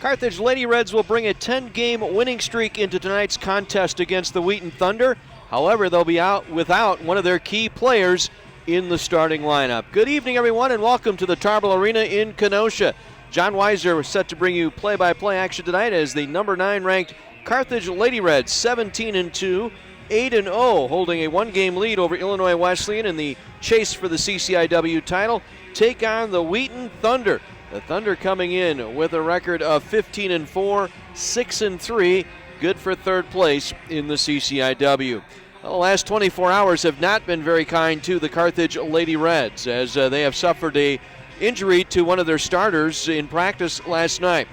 Carthage Lady Reds will bring a 10-game winning streak into tonight's contest against the Wheaton Thunder. However, they'll be out without one of their key players in the starting lineup. Good evening, everyone, and welcome to the Tarble Arena in Kenosha. John Weiser was set to bring you play-by-play action tonight as the number 9 ranked Carthage Lady Reds, 17-2, 8-0, holding a one-game lead over Illinois Wesleyan in the chase for the CCIW title, take on the Wheaton Thunder. The Thunder coming in with a record of 15-4, 6-3, good for third place in the CCIW. The last 24 hours have not been very kind to the Carthage Lady Reds as they have suffered a injury to one of their starters in practice last night.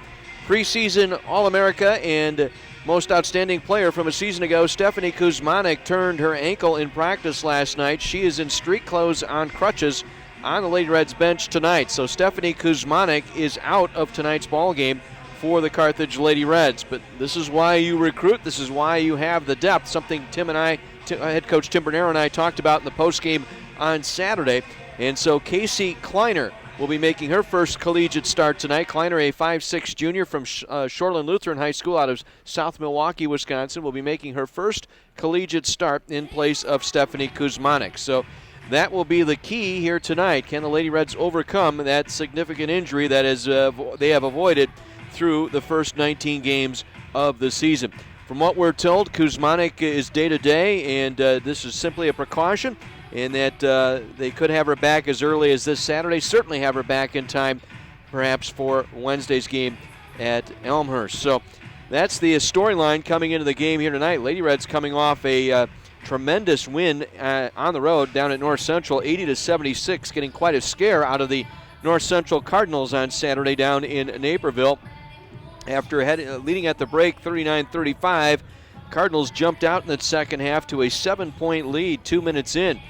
Preseason All-America and most outstanding player from a season ago, Stephanie Kuzmanek, turned her ankle in practice last night. She is in street clothes on crutches on the Lady Reds bench tonight. So Stephanie Kuzmanek is out of tonight's ball game for the Carthage Lady Reds. But this is why you recruit. This is why you have the depth, something head coach Tim Bernero and I talked about in the postgame on Saturday. And so Casey Kleiner will be making her first collegiate start tonight. Kleiner, a 5'6 junior from Shoreland Lutheran High School out of South Milwaukee, Wisconsin, will be making her first collegiate start in place of Stephanie Kuzmanek. So that will be the key here tonight. Can the Lady Reds overcome that significant injury that is they have avoided through the first 19 games of the season? From what we're told, Kuzmanek is day-to-day, and this is simply a precaution, and that they could have her back as early as this Saturday, certainly have her back in time perhaps for Wednesday's game at Elmhurst. So that's the storyline coming into the game here tonight. Lady Reds coming off a tremendous win on the road down at North Central, 80-76, getting quite a scare out of the North Central Cardinals on Saturday down in Naperville. After leading at the break 39-35, Cardinals jumped out in the second half to a 7-point lead 2 minutes in.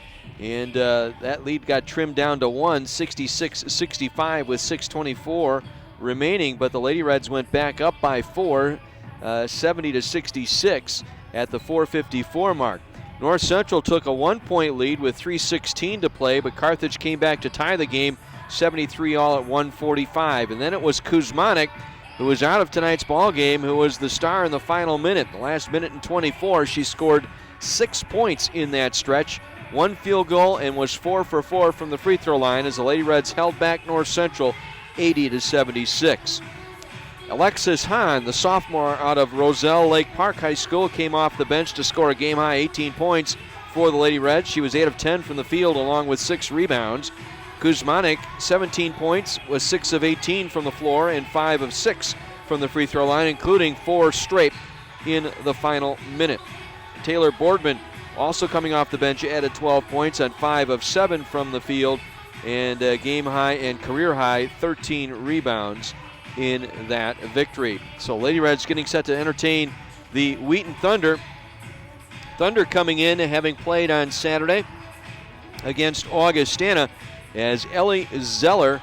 And that lead got trimmed down to 66-65 with 6:24 remaining. But the Lady Reds went back up by 4, 70-66 at the 4:54 mark. North Central took a 1-point lead with 3:16 to play, but Carthage came back to tie the game 73 all at 1:45. And then it was Kuzmanek, who was out of tonight's ball game, who was the star in the final minute. The last minute and 24, she scored 6 points in that stretch, 1 field goal, and was 4 for 4 from the free throw line as the Lady Reds held back North Central 80-76. Alexis Hahn, the sophomore out of Roselle Lake Park High School, came off the bench to score a game-high 18 points for the Lady Reds. She was 8 of 10 from the field along with 6 rebounds. Kuzmanek, 17 points, was 6 of 18 from the floor and 5 of 6 from the free throw line, including 4 straight in the final minute. Taylor Boardman, also coming off the bench, added 12 points on 5 of 7 from the field and game-high and career-high 13 rebounds in that victory. So Lady Reds getting set to entertain the Wheaton Thunder. Thunder coming in having played on Saturday against Augustana, as Ellie Zeller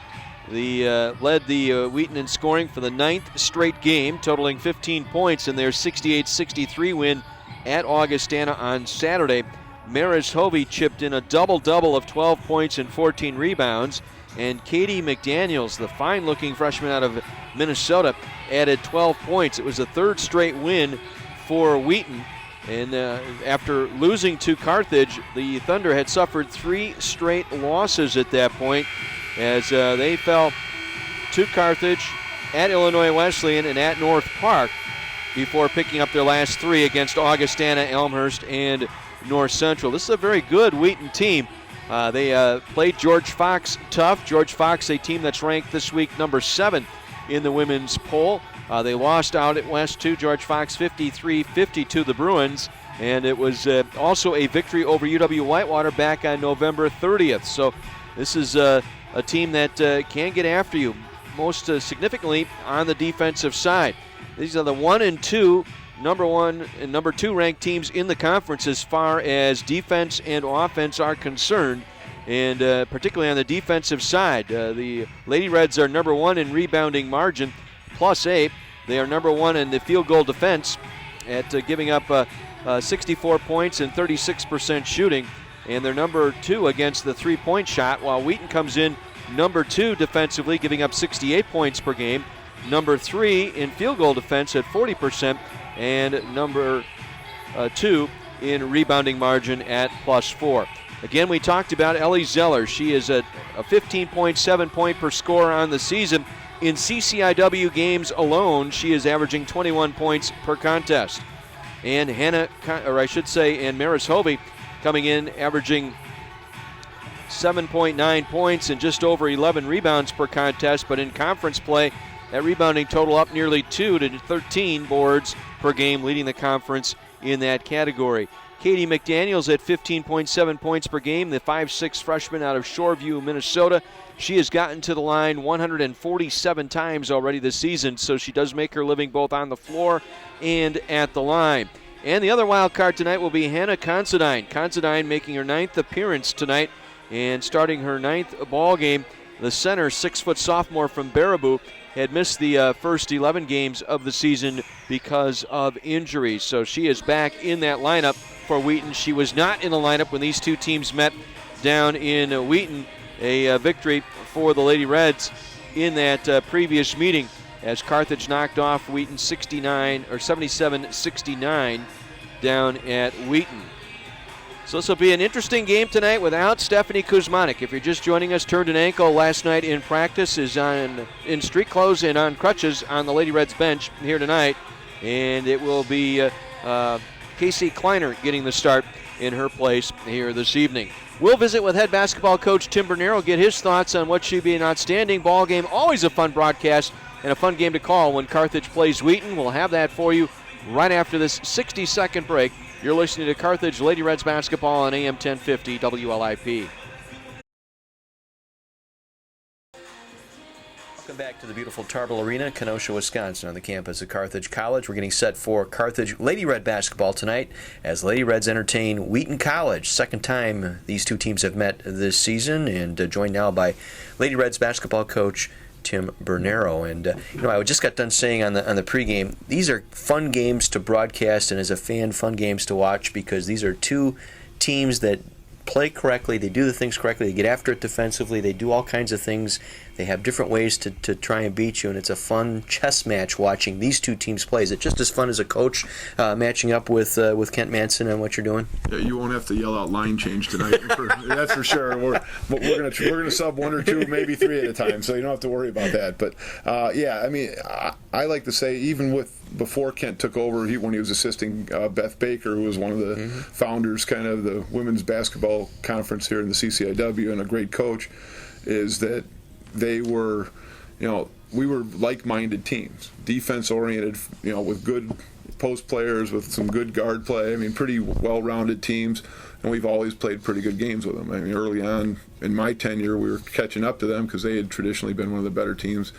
led the Wheaton in scoring for the 9th straight game, totaling 15 points in their 68-63 win at Augustana on Saturday. Maris Hovey chipped in a double-double of 12 points and 14 rebounds, and Katie McDaniels, the fine-looking freshman out of Minnesota, added 12 points. It was a 3rd straight win for Wheaton. And after losing to Carthage, the Thunder had suffered 3 straight losses at that point as they fell to Carthage, at Illinois Wesleyan, and at North Park before picking up their last 3 against Augustana, Elmhurst, and North Central. This is a very good Wheaton team. They played George Fox tough. George Fox, a team that's ranked this week number 7 in the women's poll. They lost out at West to George Fox 53-50 the Bruins, and it was also a victory over UW-Whitewater back on November 30th. So this is a team that can get after you, most significantly on the defensive side. These are the 1 and 2, number 1 and number 2 ranked teams in the conference as far as defense and offense are concerned, and particularly on the defensive side. The Lady Reds are number 1 in rebounding margin, +8. They are number 1 in the field goal defense at giving up 64 points and 36% shooting. And they're number 2 against the three-point shot, while Wheaton comes in number 2 defensively, giving up 68 points per game. number 3 in field goal defense at 40%, and number 2 in rebounding margin at +4. Again, we talked about Ellie Zeller. She is a 15.7 point per score on the season. In CCIW games alone, she is averaging 21 points per contest. And and Maris Hovey coming in averaging 7.9 points and just over 11 rebounds per contest. But in conference play, that rebounding total up nearly 2 to 13 boards per game, leading the conference in that category. Katie McDaniels at 15.7 points per game, the 5'6" freshman out of Shoreview, Minnesota. She has gotten to the line 147 times already this season, so she does make her living both on the floor and at the line. And the other wild card tonight will be Hannah Considine. Considine making her 9th appearance tonight and starting her 9th ball game. The center, 6-foot sophomore from Baraboo, had missed the first 11 games of the season because of injuries. So she is back in that lineup for Wheaton. She was not in the lineup when these two teams met down in Wheaton. A victory for the Lady Reds in that previous meeting as Carthage knocked off Wheaton 77-69 down at Wheaton. So this will be an interesting game tonight without Stephanie Kuzmanik. If you're just joining us, turned an ankle last night in practice, is in street clothes and on crutches on the Lady Reds bench here tonight. And it will be Casey Kleiner getting the start in her place here this evening. We'll visit with head basketball coach Tim Bernero, get his thoughts on what should be an outstanding ball game. Always a fun broadcast and a fun game to call when Carthage plays Wheaton. We'll have that for you right after this 60-second break. You're listening to Carthage Lady Reds basketball on AM 1050 WLIP. Welcome back to the beautiful Tarble Arena, Kenosha, Wisconsin, on the campus of Carthage College. We're getting set for Carthage Lady Red basketball tonight as Lady Reds entertain Wheaton College. Second time these two teams have met this season, and joined now by Lady Reds basketball coach Tim Bernero. And I just got done saying on the pregame, these are fun games to broadcast, and as a fan, fun games to watch, because these are two teams that play correctly, they do the things correctly, they get after it defensively, they do all kinds of things, they have different ways to try and beat you, and it's a fun chess match watching these two teams play. Is it just as fun as a coach matching up with Kent Manson on what you're doing? Yeah, you won't have to yell out line change tonight, that's for sure. We're gonna sub 1 or 2, maybe 3 at a time, so you don't have to worry about that. But I like to say, even before Kent took over, when he was assisting Beth Baker, who was one of the founders, kind of the women's basketball conference here in the CCIW, and a great coach, is that they were, we were like-minded teams, defense-oriented, with good post players, with some good guard play. Pretty well-rounded teams, and we've always played pretty good games with them. Early on in my tenure, we were catching up to them because they had traditionally been one of the better teams.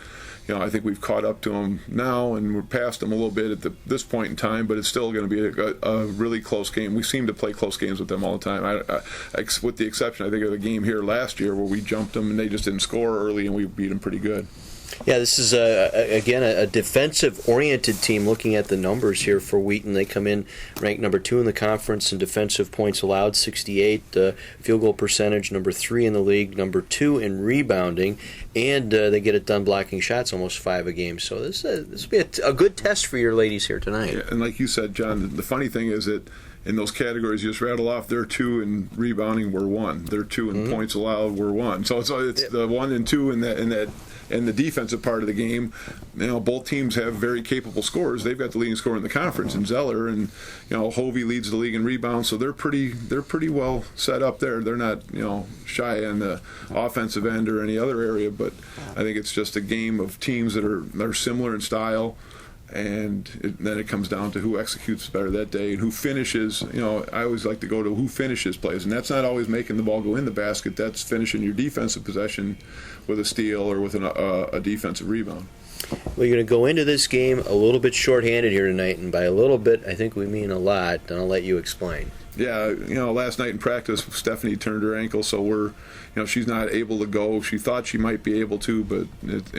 I think we've caught up to them now, and we're past them a little bit at this point in time, but it's still going to be a really close game. We seem to play close games with them all the time, with the exception, I think, of the game here last year where we jumped them and they just didn't score early, and we beat them pretty good. Yeah, this is, again, a defensive-oriented team. Looking at the numbers here for Wheaton, they come in ranked number 2 in the conference in defensive points allowed, 68, field goal percentage, number 3 in the league, number 2 in rebounding, and they get it done blocking shots, almost 5 a game. So this will be a good test for your ladies here tonight. Yeah, and like you said, John, the funny thing is that in those categories you just rattle off, they're 2 in rebounding, we're 1. They're 2 in points allowed, we're 1. So it's the 1 and 2 in that. And the defensive part of the game, both teams have very capable scorers. They've got the leading scorer in the conference in Zeller, and Hovey leads the league in rebounds. So they're pretty well set up there. They're not shy on the offensive end or any other area. But I think it's just a game of teams that are similar in style. And then it comes down to who executes better that day and who finishes. I always like to go to who finishes plays, and that's not always making the ball go in the basket. That's finishing your defensive possession with a steal or with a defensive rebound. Well, you're going to go into this game a little bit shorthanded here tonight, and by a little bit, I think we mean a lot, and I'll let you explain. Yeah, last night in practice, Stephanie turned her ankle, so she's not able to go. She thought she might be able to, but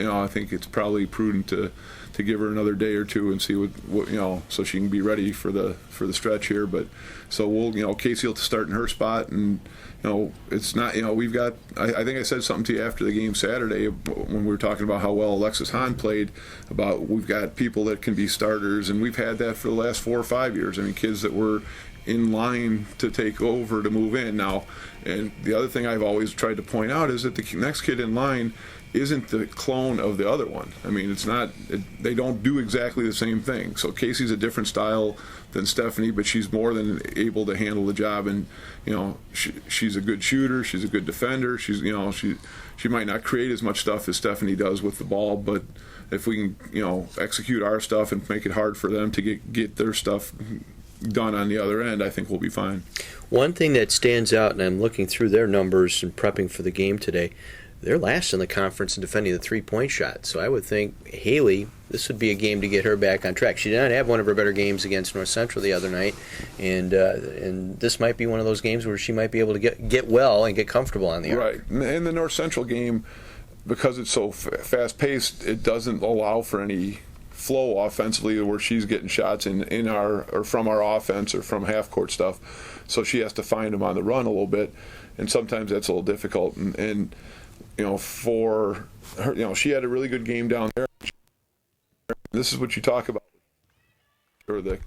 I think it's probably prudent to to give her another day or two and see what so she can be ready for the stretch here. But so we'll Casey will start in her spot, and it's not we've got I think I said something to you after the game Saturday when we were talking about how well Alexis Hahn played, about we've got people that can be starters, and we've had that for the last 4 or 5 years. I mean, kids that were in line to take over, to move in now. And the other thing I've always tried to point out is that the next kid in line isn't the clone of the other one. I mean, they don't do exactly the same thing. So Casey's a different style than Stephanie, but she's more than able to handle the job. And she's a good shooter, she's a good defender. She might not create as much stuff as Stephanie does with the ball, but if we can execute our stuff and make it hard for them to get their stuff done on the other end, I think we'll be fine. One thing that stands out, and I'm looking through their numbers and prepping for the game today, they're last in the conference in defending the three-point shot. So I would think Haley, this would be a game to get her back on track. She did not have one of her better games against North Central the other night, and this might be one of those games where she might be able to get well and get comfortable on the arc. Right. In the North Central game, because it's so fast-paced, it doesn't allow for any flow offensively where she's getting shots in our or from our offense or from half-court stuff. So she has to find them on the run a little bit, and sometimes that's a little difficult. And for her, she had a really good game down there. This is what you talk about. Or if you look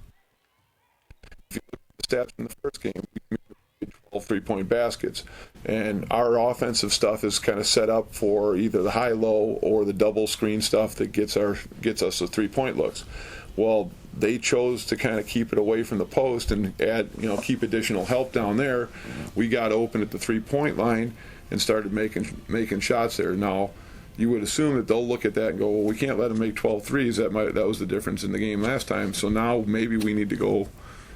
at the stats in the first game, we made 12 three-point baskets, and our offensive stuff is kind of set up for either the high-low or the double screen stuff that gets us the three-point looks. Well, they chose to kind of keep it away from the post and keep additional help down there. We got open at the three-point line and started making shots there. Now, you would assume that they'll look at that and go, well, we can't let them make 12 threes. That was the difference in the game last time. So now maybe we need to go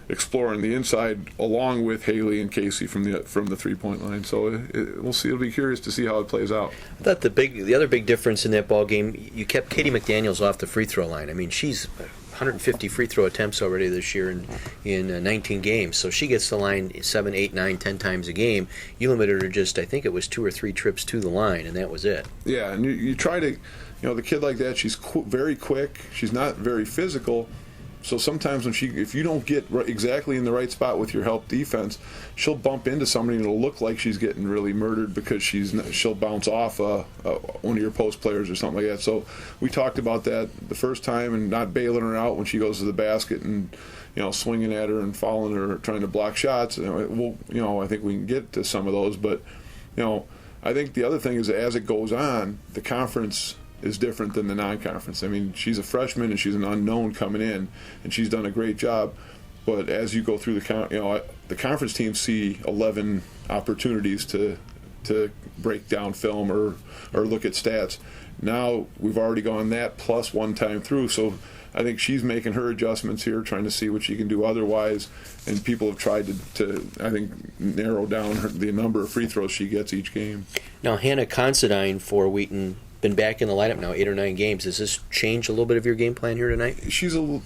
exploring the inside along with Haley and Casey from the three-point line. So we'll see. It'll be curious to see how it plays out. I thought the other big difference in that ball game, you kept Katie McDaniels off the free throw line. I mean, she's 150 free throw attempts already this year in 19 games. So she gets to the line 7, 8, 9, 10 times a game. You limited her just, I think it was 2 or 3 trips to the line, and that was it. Yeah, and you try to, the kid like that, she's very quick. She's not very physical. So sometimes if you don't get exactly in the right spot with your help defense, she'll bump into somebody and it'll look like she's getting really murdered because she'll bounce off one of your post players or something like that. So we talked about that the first time and not bailing her out when she goes to the basket and swinging at her and fouling her, trying to block shots. I think we can get to some of those, but I think the other thing is that as it goes on, the conference is different than the non-conference. I mean, she's a freshman and she's an unknown coming in, and she's done a great job. But as you go through the conference teams see 11 opportunities to break down film or look at stats. Now we've already gone that plus one time through, so I think she's making her adjustments here, trying to see what she can do otherwise. And people have tried to I think, narrow down the number of free throws she gets each game. Now, Hannah Considine for Wheaton, been back in the lineup now 8 or 9 games. Does this change a little bit of your game plan here tonight? She's a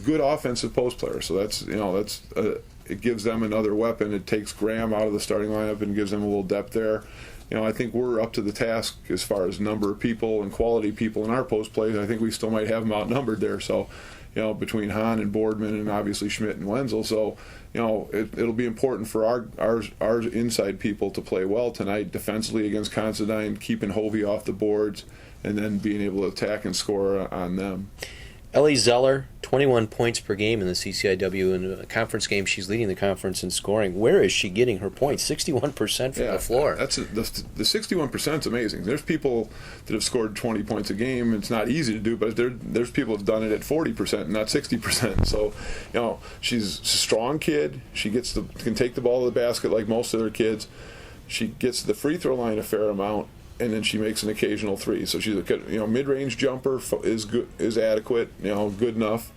good offensive post player, so it gives them another weapon. It takes Graham out of the starting lineup and gives them a little depth there. I think we're up to the task as far as number of people and quality people in our post plays. I think we still might have them outnumbered there. So, between Hahn and Boardman and obviously Schmidt and Wenzel. So, it'll be important for our inside people to play well tonight defensively against Considine, keeping Hovey off the boards, and then being able to attack and score on them. Ellie Zeller, 21 points per game in the CCIW. In a conference game, she's leading the conference in scoring. Where is she getting her points? 61% from the floor. The 61% is amazing. There's people that have scored 20 points a game. It's not easy to do, but there's people who have done it at 40%, not 60%. So, she's a strong kid. She can take the ball to the basket like most other kids. She gets to the free throw line a fair amount, and then she makes an occasional three. So she's a good, mid-range jumper is good, is adequate, good enough.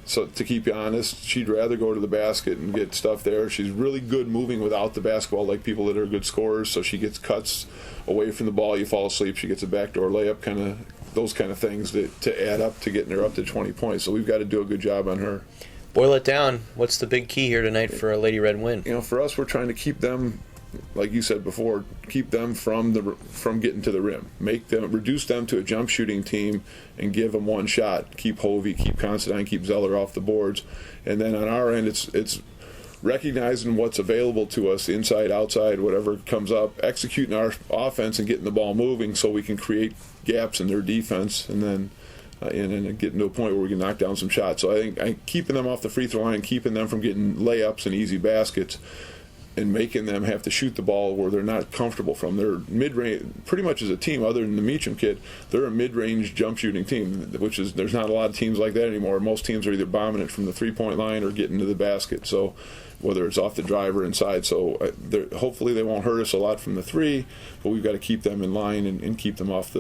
So to keep you honest, she'd rather go to the basket and get stuff there. She's really good moving without the basketball, like people that are good scorers. So she gets cuts away from the ball. You fall asleep. She gets a backdoor layup, those kind of things to add up to getting her up to 20 points. So we've got to do a good job on her. Boil it down. What's the big key here tonight for a Lady Red win? For us, we're trying to keep them like you said before, keep them from getting to the rim. Reduce them to a jump shooting team and give them one shot. Keep Hovey, keep Considine, keep Zeller off the boards. And then on our end, it's recognizing what's available to us, inside, outside, whatever comes up, executing our offense and getting the ball moving so we can create gaps in their defense, and then and getting to a point where we can knock down some shots. So I think keeping them off the free throw line, keeping them from getting layups and easy baskets, and making them have to shoot the ball where they're not comfortable from. They're mid-range, pretty much as a team, other than the Meacham kid, they're a mid-range jump shooting team, there's not a lot of teams like that anymore. Most teams are either bombing it from the three-point line or getting to the basket. So whether it's off the drive or inside. So hopefully they won't hurt us a lot from the three, but we've got to keep them in line and keep them off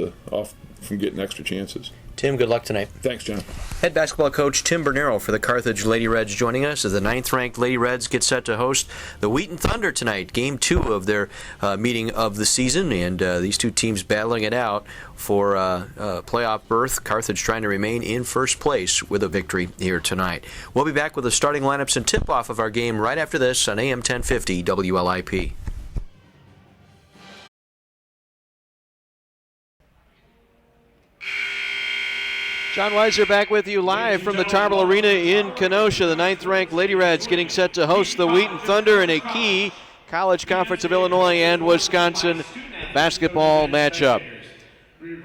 from getting extra chances. Tim, good luck tonight. Thanks, John. Head basketball coach Tim Bernero for the Carthage Lady Reds joining us as the 9th-ranked Lady Reds get set to host the Wheaton Thunder tonight, Game 2 of their meeting of the season, and these two teams battling it out for playoff berth. Carthage trying to remain in first place with a victory here tonight. We'll be back with the starting lineups and tip-off of our game right after this on AM 1050 WLIP. John Weiser back with you live from the Tarble Arena in Kenosha. The 9th-ranked Lady Reds getting set to host the Wheaton Thunder in a key College Conference of Illinois and Wisconsin basketball matchup.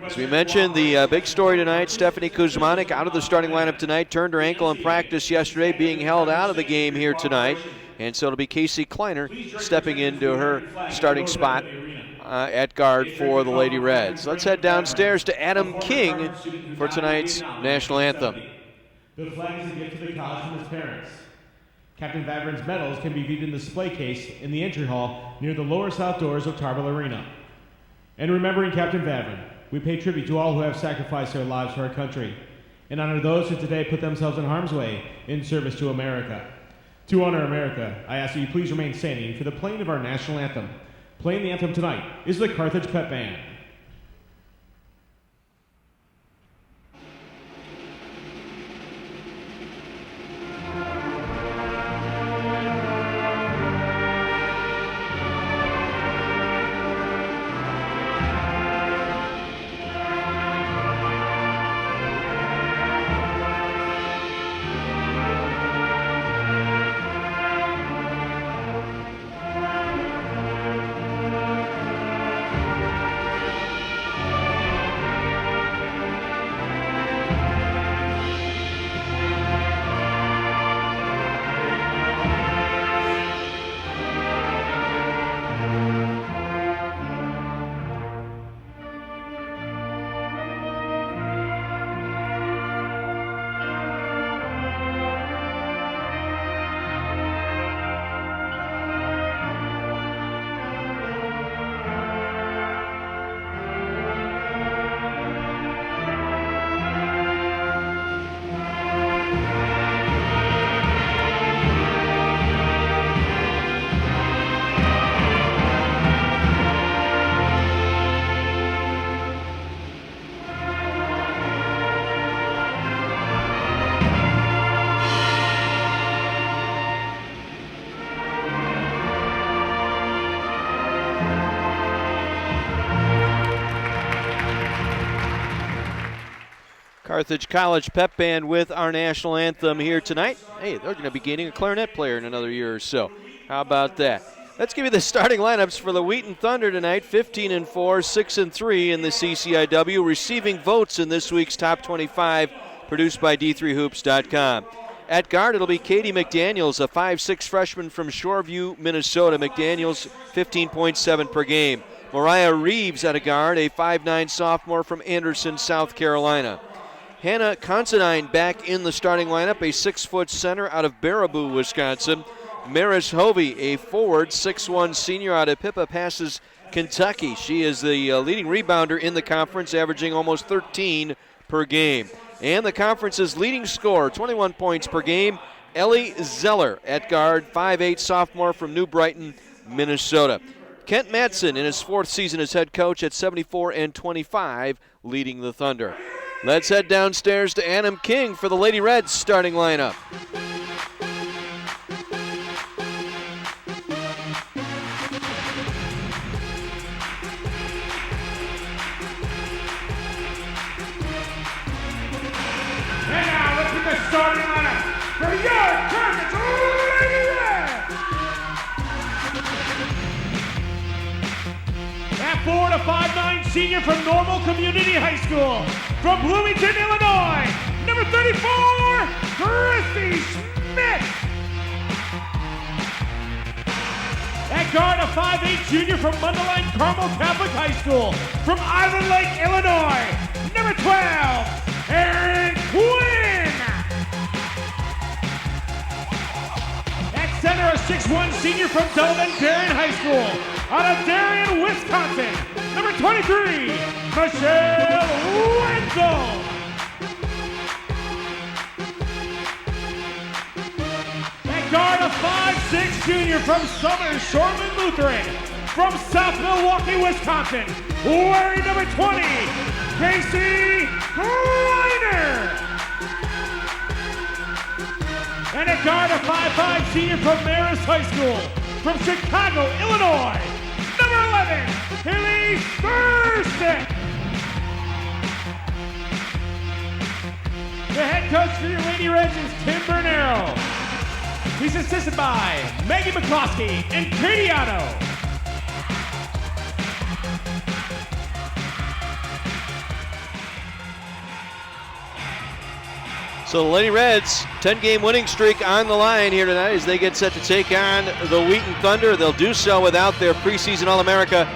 As we mentioned, the big story tonight, Stephanie Kuzmanek out of the starting lineup tonight, turned her ankle in practice yesterday, being held out of the game here tonight. And so it'll be Casey Kleiner stepping into her starting spot at guard for the Lady Reds. Let's head downstairs to Adam King for tonight's national anthem. The flag is a gift to the college from his parents. Captain Vavrin's medals can be viewed in the display case in the entry hall near the lower south doors of Tarble Arena. And remembering Captain Vavrin, we pay tribute to all who have sacrificed their lives for our country and honor those who today put themselves in harm's way in service to America. To honor America, I ask that you please remain standing for the playing of our national anthem. Playing the anthem tonight is the Carthage Pep Band. Carthage College Pep Band with our national anthem here tonight. Hey, they're going to be gaining a clarinet player in another year or so. How about that? Let's give you the starting lineups for the Wheaton Thunder tonight. 15-4, 6-3 in the CCIW. Receiving votes in this week's Top 25, produced by D3Hoops.com. At guard, it'll be Katie McDaniels, a 5'6 freshman from Shoreview, Minnesota. McDaniels, 15.7 per game. Mariah Reeves at a guard, a 5'9 sophomore from Anderson, South Carolina. Hannah Considine back in the starting lineup, a 6-foot center out of Baraboo, Wisconsin. Maris Hovey, a forward, 6'1 senior out of Pippa Passes, Kentucky. She is the leading rebounder in the conference, averaging almost 13 per game. And the conference's leading scorer, 21 points per game, Ellie Zeller at guard, 5'8 sophomore from New Brighton, Minnesota. Kent Mattson in his fourth season as head coach at 74-25, leading the Thunder. Let's head downstairs to Adam King for the Lady Reds starting lineup. starting lineup for your Carthage Lady Reds. At 4 to 5'9" senior from Normal Community High School, from Bloomington, Illinois, number 34, Christy Schmidt. At guard, a 5'8" junior from Mundelein Carmel Catholic High School, from Island Lake, Illinois, number 12, Aaron Quinn. At center, a 6'1" senior from Delavan Darien High School, out of Darien, Wisconsin, number 23, Michelle Wenzel. At guard, a 5'6" junior from Southern Shoreland Lutheran, from South Milwaukee, Wisconsin, wearing number 20, Casey Kleiner. And at guard, a 5'5" senior from Marist High School, from Chicago, Illinois, number 11, Haley Thurston. The head coach for your Lady Reds is Tim Bernero. He's assisted by Maggie McCloskey and Katie Otto. So the Lady Reds, 10-game winning streak on the line here tonight as they get set to take on the Wheaton Thunder. They'll do so without their preseason All-America,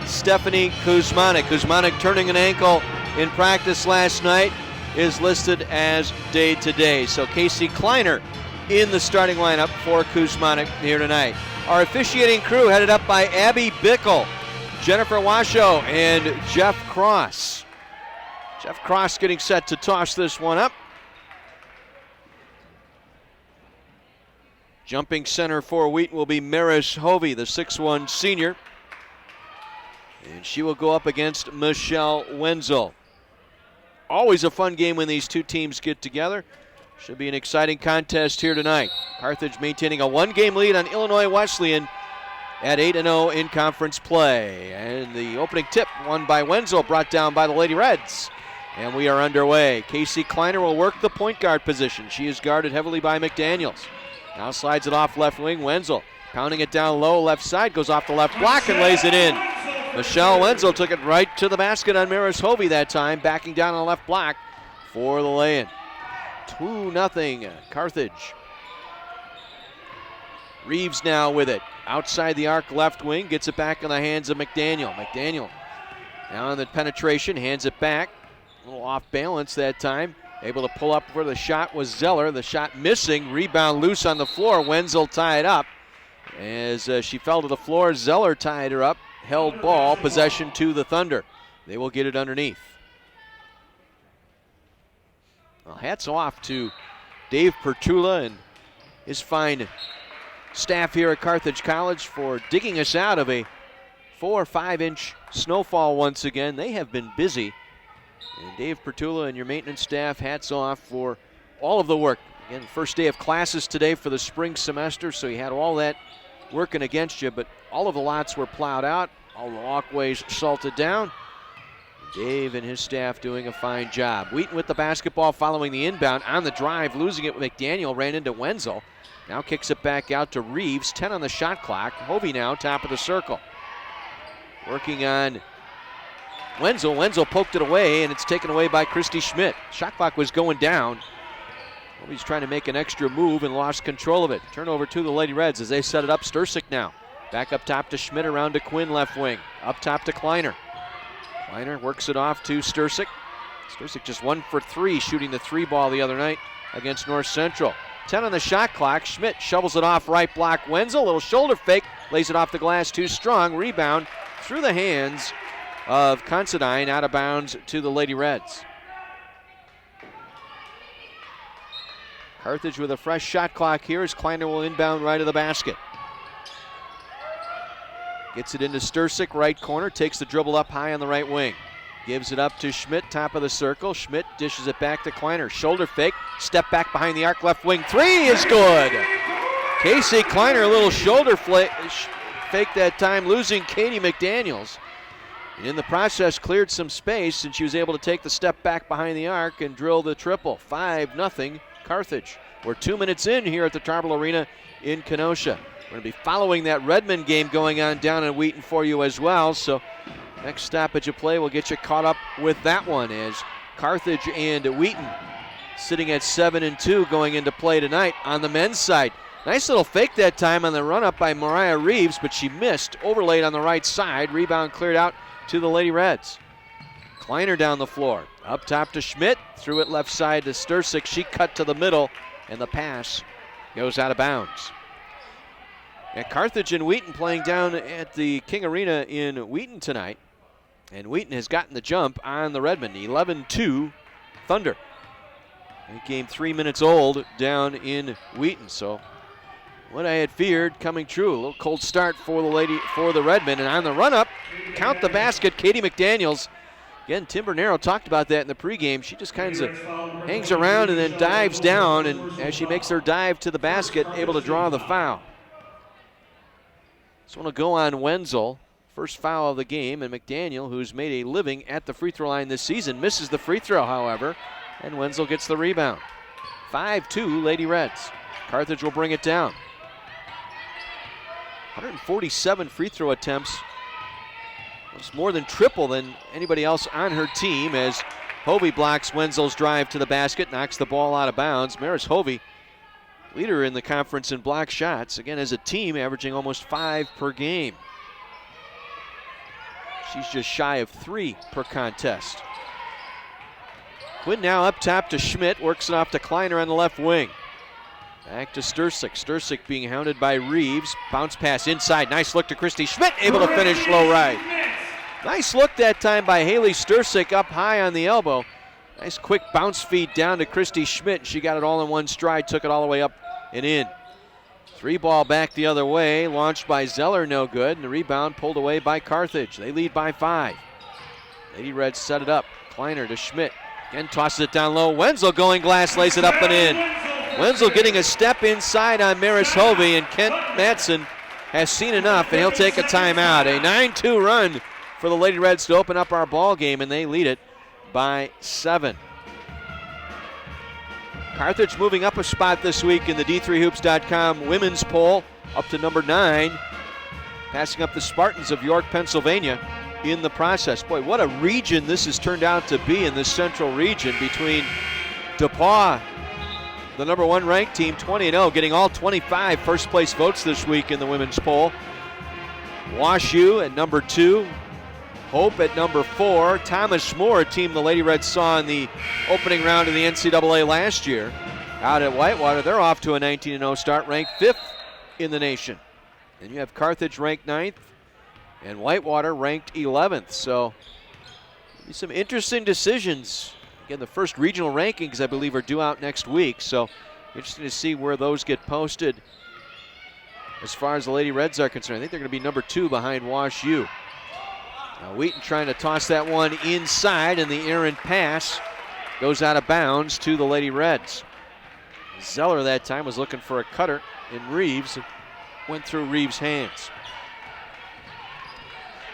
Stephanie Kuzmanik. Kuzmanik turning an ankle in practice last night, is listed as day-to-day. So Casey Kleiner in the starting lineup for Kuzmanik here tonight. Our officiating crew headed up by Abby Bickle, Jennifer Washoe, and Jeff Cross. Jeff Cross getting set to toss this one up. Jumping center for Wheaton will be Maris Hovey, the 6'1" senior. And she will go up against Michelle Wenzel. Always a fun game when these two teams get together. Should be an exciting contest here tonight. Carthage maintaining a 1-game lead on Illinois Wesleyan at 8-0 in conference play. And the opening tip won by Wenzel, brought down by the Lady Reds. And we are underway. Casey Kleiner will work the point guard position. She is guarded heavily by McDaniels. Now slides it off left wing. Wenzel pounding it down low left side, goes off the left block and lays it in. Michelle Wenzel took it right to the basket on Maris Hovey that time, backing down on the left block for the lay-in. 2-0 Carthage. Reeves now with it. Outside the arc left wing, gets it back in the hands of McDaniel. McDaniel now on the penetration, hands it back. A little off balance that time. Able to pull up where the shot was Zeller. The shot missing. Rebound loose on the floor. Wenzel tied up. As she fell to the floor, Zeller tied her up. Held ball. Possession to the Thunder. They will get it underneath. Well, hats off to Dave Pertula and his fine staff here at Carthage College for digging us out of a 4 or 5 inch snowfall once again. They have been busy. And Dave Pertula and your maintenance staff, hats off for all of the work. Again, first day of classes today for the spring semester, so you had all that working against you, but all of the lots were plowed out, all the walkways salted down. Dave and his staff doing a fine job. Wheaton with the basketball following the inbound. On the drive, losing it with McDaniel, ran into Wenzel. Now kicks it back out to Reeves, 10 on the shot clock. Hovey now, top of the circle. Working on Wenzel. Wenzel poked it away, and it's taken away by Christy Schmidt. Shot clock was going down. Hovey's trying to make an extra move and lost control of it. Turnover to the Lady Reds as they set it up. Stursik now. Back up top to Schmidt, around to Quinn left wing. Up top to Kleiner. Kleiner works it off to Stursik. Stursik just 1 for 3 shooting the 3 ball the other night against North Central. 10 on the shot clock. Schmidt shovels it off right block. Wenzel, little shoulder fake, lays it off the glass too strong. Rebound through the hands of Considine, out of bounds to the Lady Reds. Carthage with a fresh shot clock here as Kleiner will inbound right of the basket. Gets it into Stursik, right corner, takes the dribble up high on the right wing. Gives it up to Schmidt, top of the circle. Schmidt dishes it back to Kleiner. Shoulder fake, step back behind the arc, left wing. 3 is good. Casey Kleiner, a little shoulder fake that time, losing Katie McDaniels. And in the process, cleared some space, and she was able to take the step back behind the arc and drill the triple. 5-0 Carthage. We're 2 minutes in here at the Tarble Arena in Kenosha. We're going to be following that Redmond game going on down in Wheaton for you as well. So next stoppage of play will get you caught up with that one as Carthage and Wheaton sitting at 7-2 going into play tonight on the men's side. Nice little fake that time on the run-up by Mariah Reeves, but she missed. Overlaid on the right side. Rebound cleared out to the Lady Reds. Kleiner down the floor. Up top to Schmidt. Threw it left side to Stursik. She cut to the middle, and the pass goes out of bounds. And Carthage and Wheaton playing down at the King Arena in Wheaton tonight. And Wheaton has gotten the jump on the Redmond. 11-2 Thunder. A game 3 minutes old down in Wheaton. So what I had feared coming true. A little cold start for the Redmond, and on the run-up, count the basket, Katie McDaniels. Again, Tim Bernero talked about that in the pregame. She just kind of hangs around and then dives down, and as she makes her dive to the basket, able to draw the foul. This one will go on Wenzel. First foul of the game, and McDaniel, who's made a living at the free throw line this season, misses the free throw, however, and Wenzel gets the rebound. 5-2 Lady Reds. Carthage will bring it down. 147 free throw attempts. It's more than triple than anybody else on her team as Hovey blocks Wenzel's drive to the basket, knocks the ball out of bounds. Maris Hovey, leader in the conference in block shots, again as a team averaging almost 5 per game. She's just shy of 3 per contest. Quinn now up top to Schmidt, works it off to Kleiner on the left wing. Back to Stursik. Stursik being hounded by Reeves. Bounce pass inside. Nice look to Christy Schmidt. Able to finish low right. Nice look that time by Haley Stursik up high on the elbow. Nice quick bounce feed down to Christy Schmidt. She got it all in one stride. Took it all the way up and in. 3 ball back the other way. Launched by Zeller. No good. And the rebound pulled away by Carthage. They lead by 5. Lady Reds set it up. Kleiner to Schmidt. Again tosses it down low. Wenzel going glass. Lays it up and in. Wenzel getting a step inside on Maris Hovey, and Kent Madsen has seen enough, and he'll take a timeout. A 9-2 run for the Lady Reds to open up our ball game, and they lead it by 7. Carthage moving up a spot this week in the D3Hoops.com women's poll, up to number 9, passing up the Spartans of York, Pennsylvania in the process. Boy, what a region this has turned out to be in this central region between DePauw, the number 1 ranked team, 20-0, getting all 25 first place votes this week in the women's poll. Wash U at number 2. Hope at number 4. Thomas More, a team the Lady Reds saw in the opening round of the NCAA last year. Out at Whitewater, they're off to a 19-0 start, ranked 5th in the nation. And you have Carthage ranked 9th and Whitewater ranked 11th. So some interesting decisions. Again, the first regional rankings, I believe, are due out next week. So interesting to see where those get posted as far as the Lady Reds are concerned. I think they're going to be number 2 behind Wash U. Now Wheaton trying to toss that one inside, and the errant pass goes out of bounds to the Lady Reds. Zeller that time was looking for a cutter, and Reeves went through Reeves' hands.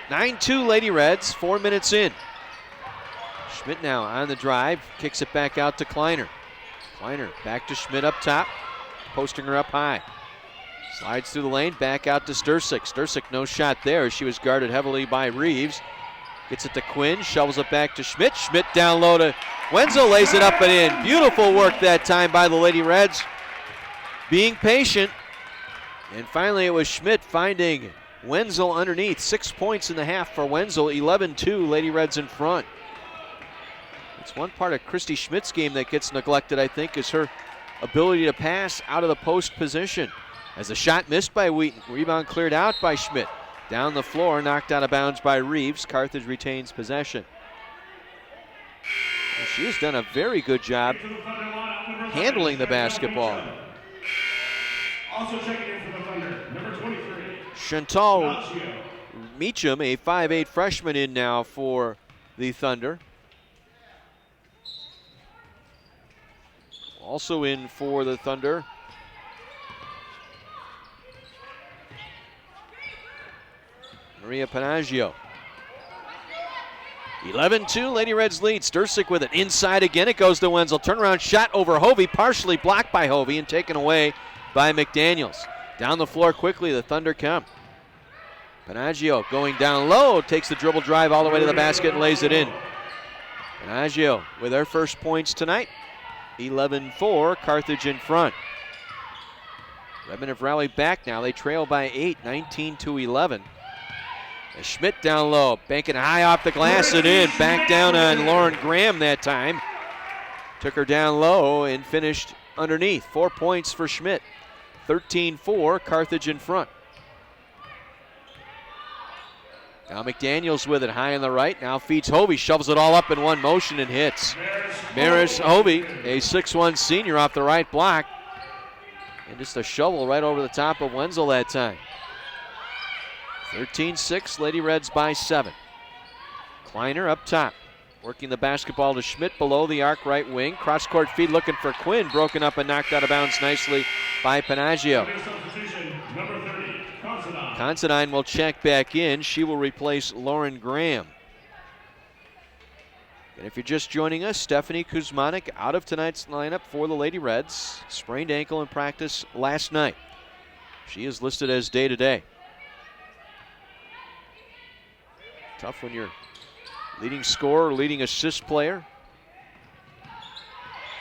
9-2 Lady Reds, 4 minutes in. Schmidt now on the drive, kicks it back out to Kleiner. Kleiner back to Schmidt up top, posting her up high. Slides through the lane, back out to Stursik. Stursik no shot there. She was guarded heavily by Reeves. Gets it to Quinn, shovels it back to Schmidt. Schmidt down low to Wenzel, lays it up and in. Beautiful work that time by the Lady Reds, being patient. And finally it was Schmidt finding Wenzel underneath. 6 points in the half for Wenzel, 11-2, Lady Reds in front. It's one part of Christy Schmidt's game that gets neglected, I think, is her ability to pass out of the post position. As a shot missed by Wheaton, rebound cleared out by Schmidt. Down the floor, knocked out of bounds by Reeves. Carthage retains possession. And she has done a very good job handling the basketball. Also checking in for the Thunder, number 23. Chantal Meacham, a 5'8 freshman, in now for the Thunder. Also in for the Thunder, Maria Panaggio. 11-2, Lady Reds lead. Stursick with it inside again. It goes to Wenzel. Turnaround shot over Hovey, partially blocked by Hovey and taken away by McDaniels. Down the floor quickly, the Thunder come. Panaggio going down low, takes the dribble drive all the way to the basket and lays it in. Panaggio with her first points tonight. 11-4, Carthage in front. Redmen have rallied back now. They trail by 8, 19-11. Schmidt down low, banking high off the glass and in. Back down on Lauren Graham that time. Took her down low and finished underneath. 4 points for Schmidt. 13-4, Carthage in front. Now McDaniels with it high on the right. Now feeds Hovey, shovels it all up in one motion and hits. Maris Hovey, a 6'1 senior off the right block. And just a shovel right over the top of Wenzel that time. 13-6, Lady Reds by 7. Kleiner up top, working the basketball to Schmidt below the arc right wing. Cross-court feed looking for Quinn, broken up and knocked out of bounds nicely by Panaggio. Considine will check back in. She will replace Lauren Graham. And if you're just joining us, Stephanie Kuzmanik out of tonight's lineup for the Lady Reds. Sprained ankle in practice last night. She is listed as day-to-day. Tough when you're leading scorer, leading assist player,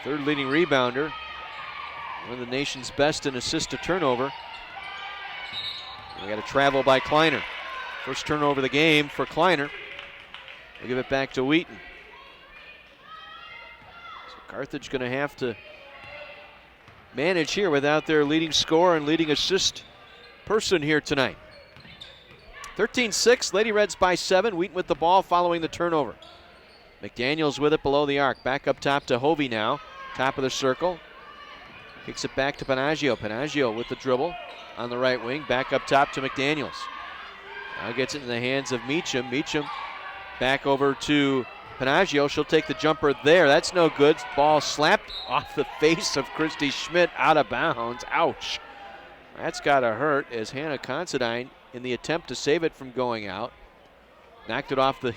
third leading rebounder, one of the nation's best in assist to turnover. And we got a travel by Kleiner. First turnover of the game for Kleiner. We'll give it back to Wheaton. So Carthage going to have to manage here without their leading scorer and leading assist person here tonight. 13-6, Lady Reds by 7. Wheaton with the ball following the turnover. McDaniels with it below the arc. Back up top to Hovey now. Top of the circle. Kicks it back to Panaggio. Panaggio with the dribble on the right wing. Back up top to McDaniels. Now gets it in the hands of Meacham. Meacham back over to Panaggio. She'll take the jumper there. That's no good. Ball slapped off the face of Christy Schmidt out of bounds. Ouch. That's got to hurt as Hannah Considine, in the attempt to save it from going out, knocked it off the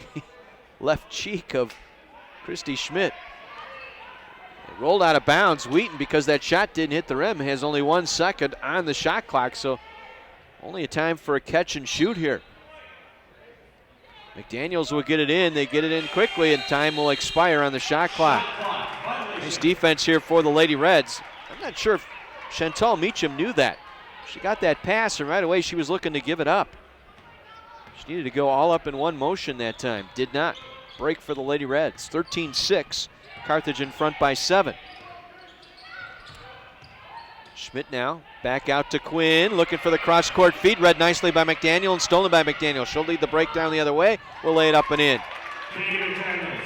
left cheek of Christy Schmidt. It rolled out of bounds. Wheaton, because that shot didn't hit the rim, has only 1 second on the shot clock, so only a time for a catch and shoot here. McDaniels will get it in. They get it in quickly, and time will expire on the shot clock. Nice defense here for the Lady Reds. I'm not sure if Chantal Meacham knew that. She got that pass, and right away she was looking to give it up. She needed to go all up in one motion that time. Did not. Break for the Lady Reds. 13-6. Carthage in front by 7. Schmidt now back out to Quinn, looking for the cross-court feed. Read nicely by McDaniel and stolen by McDaniel. She'll lead the breakdown the other way. We'll lay it up and in.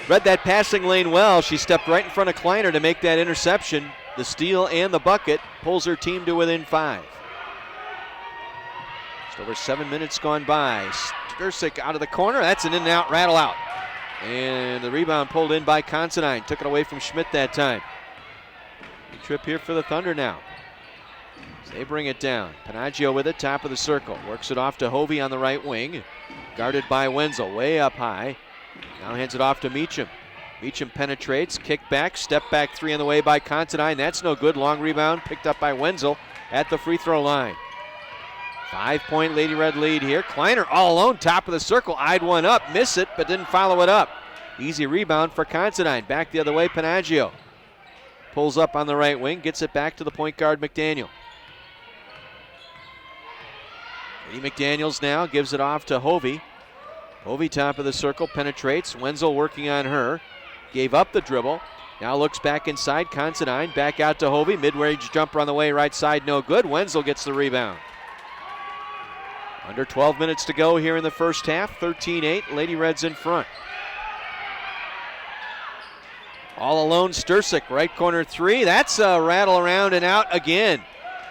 Read that passing lane well. She stepped right in front of Kleiner to make that interception. The steal and the bucket pulls her team to within 5. Over 7 minutes gone by. Stursick out of the corner. That's an in and out, rattle out. And the rebound pulled in by Considine. Took it away from Schmidt that time. Big trip here for the Thunder now. So they bring it down. Panaggio with it, top of the circle. Works it off to Hovey on the right wing. Guarded by Wenzel, way up high. Now hands it off to Meacham. Meacham penetrates, kick back, step back 3 on the way by Considine. That's no good. Long rebound picked up by Wenzel at the free throw line. 5-point Lady Red lead here. Kleiner all alone, top of the circle. Eyed one up, miss it, but didn't follow it up. Easy rebound for Considine. Back the other way, Panaggio. Pulls up on the right wing, gets it back to the point guard, McDaniel. Eddie McDaniels now gives it off to Hovey. Hovey top of the circle, penetrates. Wenzel working on her. Gave up the dribble. Now looks back inside. Considine back out to Hovey. Mid-range jumper on the way, right side, no good. Wenzel gets the rebound. Under 12 minutes to go here in the first half. 13-8, Lady Reds in front. All alone, Stursick, right corner 3. That's a rattle around and out again.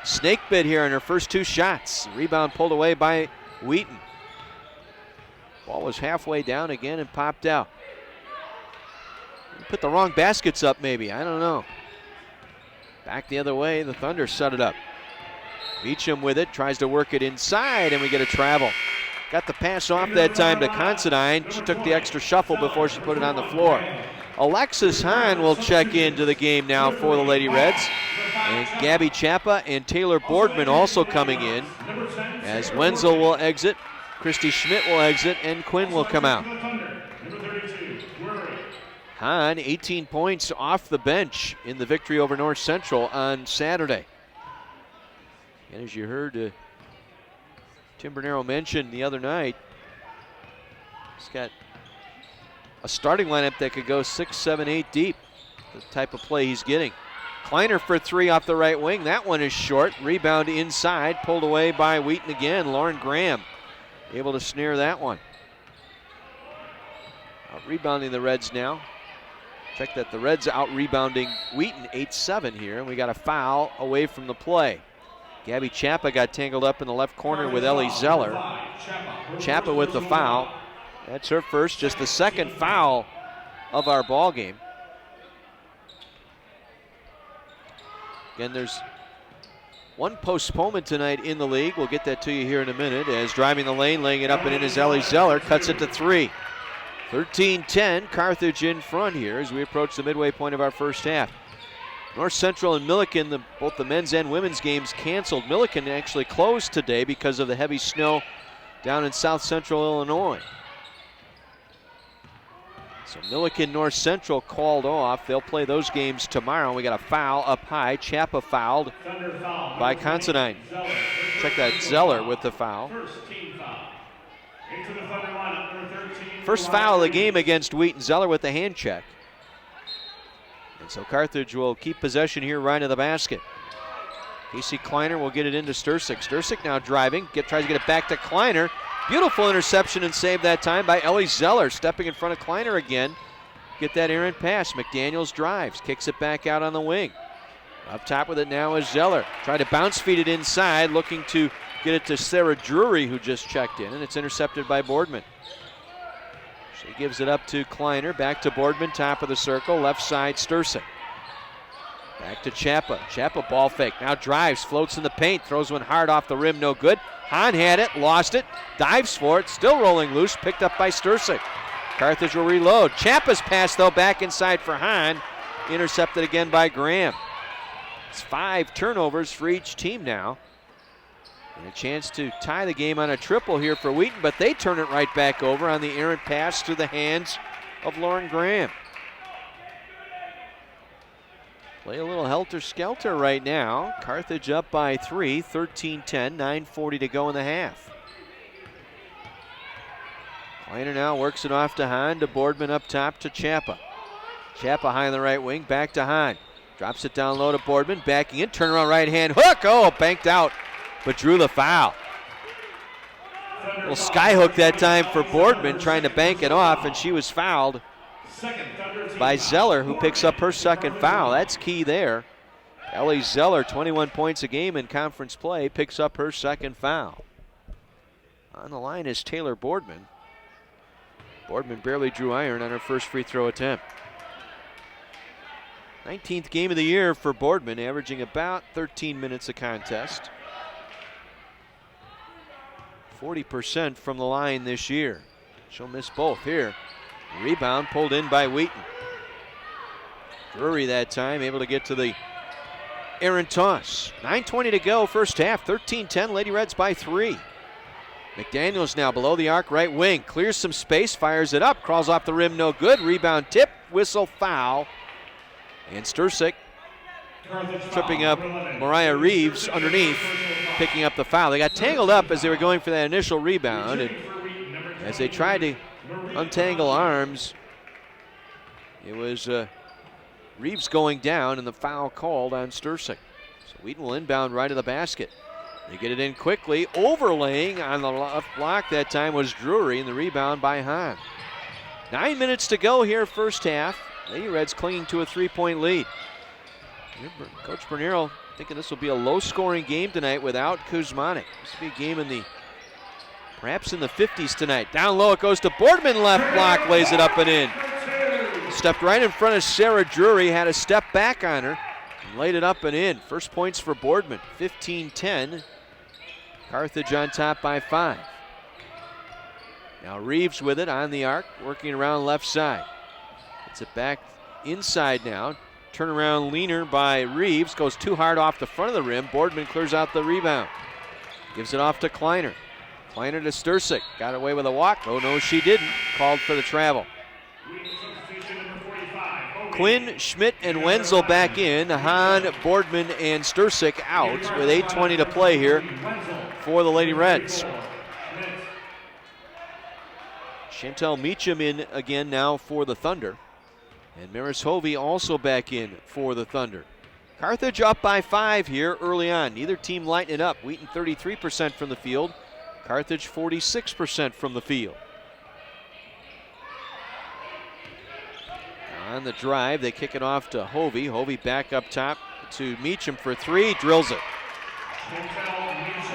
Snake bit here in her first 2 shots. Rebound pulled away by Wheaton. Ball was halfway down again and popped out. Put the wrong baskets up maybe, I don't know. Back the other way, the Thunder set it up. Meacham with it, tries to work it inside, and we get a travel. got the pass off that time to Considine. She took the extra shuffle before she put it on the floor. Alexis Hahn will check into the game now for the Lady Reds. And Gabby Chappa and Taylor Boardman also coming in, as Wenzel will exit, Christy Schmidt will exit, and Quinn will come out. Hahn, 18 points off the bench in the victory over North Central on Saturday. And as you heard Tim Bernero mention the other night, he's got a starting lineup that could go 6, 7, 8 deep, the type of play he's getting. Kleiner for three off the right wing. That one is short. Rebound inside, pulled away by Wheaton again. Lauren Graham able to snare that one. Out rebounding the Reds now. Check that the Reds out rebounding Wheaton 8-7 here, and we got a foul away from the play. Gabby Chappa got tangled up in the left corner with Ellie Zeller. Chappa with the foul. That's her first, just the second foul of our ball game. Again, there's one postponement tonight in the league. We'll get that to you here in a minute, as driving the lane, laying it up and in is Ellie Zeller, cuts it to three. 13-10, Carthage in front here as we approach the midway point of our first half. North Central and Milliken, both the men's and women's games canceled. Milliken actually closed today because of the heavy snow down in south central Illinois. So Milliken North Central called off. They'll play those games tomorrow. We got a foul up high. Chappa fouled by Considine. Check that, Zeller with the foul. First foul of the game against Wheaton. Zeller with the hand check. And so Carthage will keep possession here right of the basket. Casey Kleiner will get it into Stursick. Stursick now driving, tries to get it back to Kleiner. Beautiful interception and save that time by Ellie Zeller, stepping in front of Kleiner again. Get that errant pass. McDaniels drives, kicks it back out on the wing. Up top with it now is Zeller. Tried to bounce feed it inside, looking to get it to Sarah Drury, who just checked in, and it's intercepted by Boardman. She gives it up to Kleiner, back to Boardman, top of the circle, left side Stursick. Back to Chappa. Chappa ball fake, now drives, floats in the paint, throws one hard off the rim, no good. Hahn had it, lost it, dives for it, still rolling loose, picked up by Stursick. Carthage will reload. Chappa's pass, though, back inside for Hahn, intercepted again by Graham. It's 5 turnovers for each team now. And a chance to tie the game on a triple here for Wheaton, but they turn it right back over on the errant pass through the hands of Lauren Graham. Play a little helter-skelter right now. Carthage up by 3, 13-10, 9:40 to go in the half. Kleiner now works it off to Hahn, to Boardman up top to Chappa. Chappa high on the right wing, back to Hahn. Drops it down low to Boardman, backing in, turnaround right hand hook. Oh, banked out, but drew the foul. Little sky hook that time for Boardman, trying to bank it off, and she was fouled by Zeller, who picks up her second foul. That's key there. Ellie Zeller, 21 points a game in conference play, picks up her second foul. On the line is Taylor Boardman. Boardman barely drew iron on her first free throw attempt. 19th game of the year for Boardman, averaging about 13 minutes a contest. 40% from the line this year. She'll miss both here. Rebound pulled in by Wheaton. Drury that time able to get to the errant toss. 9:20 to go, first half, 13-10, Lady Reds by 3. McDaniels now below the arc, right wing, clears some space, fires it up, crawls off the rim, no good. Rebound tip, whistle, foul. And Stursick tripping up Mariah Reeves underneath, picking up the foul. They got tangled up as they were going for that initial rebound, and as they tried to untangle arms, it was Reeves going down and the foul called on Stursick. So Wheaton will inbound right to the basket. They get it in quickly, overlaying on the left block that time was Drury, and the rebound by Hahn. 9 minutes to go here, first half. Lady Reds clinging to a 3-point lead. Coach Bernero thinking this will be a low-scoring game tonight without Kuzmanik. This will be a game in the perhaps in the 50s tonight. Down low it goes to Boardman, left block, lays it up and in. Stepped right in front of Sarah Drury, had a step back on her, and laid it up and in. First points for Boardman, 15-10. Carthage on top by 5. Now Reeves with it on the arc, working around left side. It's it back inside now. Turnaround leaner by Reeves. Goes too hard off the front of the rim. Boardman clears out the rebound. Gives it off to Kleiner. Kleiner to Stursick. Got away with a walk. Oh, no, she didn't. Called for the travel. Quinn, Schmidt, and Wenzel back in. Hahn, Boardman, and Stursick out with 8:20 to play here for the Lady Reds. Chantel Meacham in again now for the Thunder. And Maris Hovey also back in for the Thunder. Carthage up by 5 here early on. Neither team lighting it up. Wheaton 33% from the field. Carthage 46% from the field. On the drive, they kick it off to Hovey. Hovey back up top to Meacham for 3. Drills it.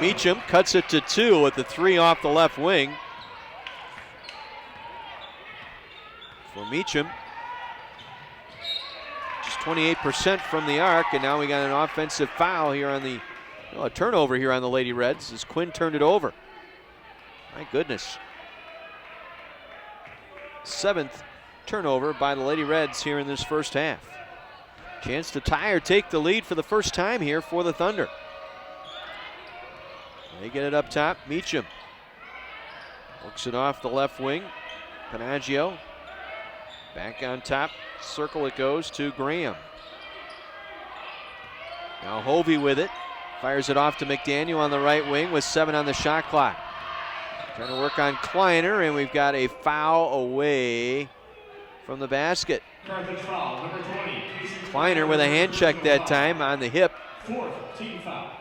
Meacham cuts it to 2 with the 3 off the left wing. For Meacham, just 28% from the arc, and now we got an offensive foul here on the, a turnover here on the Lady Reds as Quinn turned it over. My goodness. 7th turnover by the Lady Reds here in this first half. Chance to tie or take the lead for the first time here for the Thunder. They get it up top. Meacham works it off the left wing. Panaggio back on top. Circle it goes to Graham. Now Hovey with it. Fires it off to McDaniel on the right wing with 7 on the shot clock. Trying to work on Kleiner, and we've got a foul away from the basket. Foul, number 20. Kleiner with a hand check that time on the hip 4th team foul.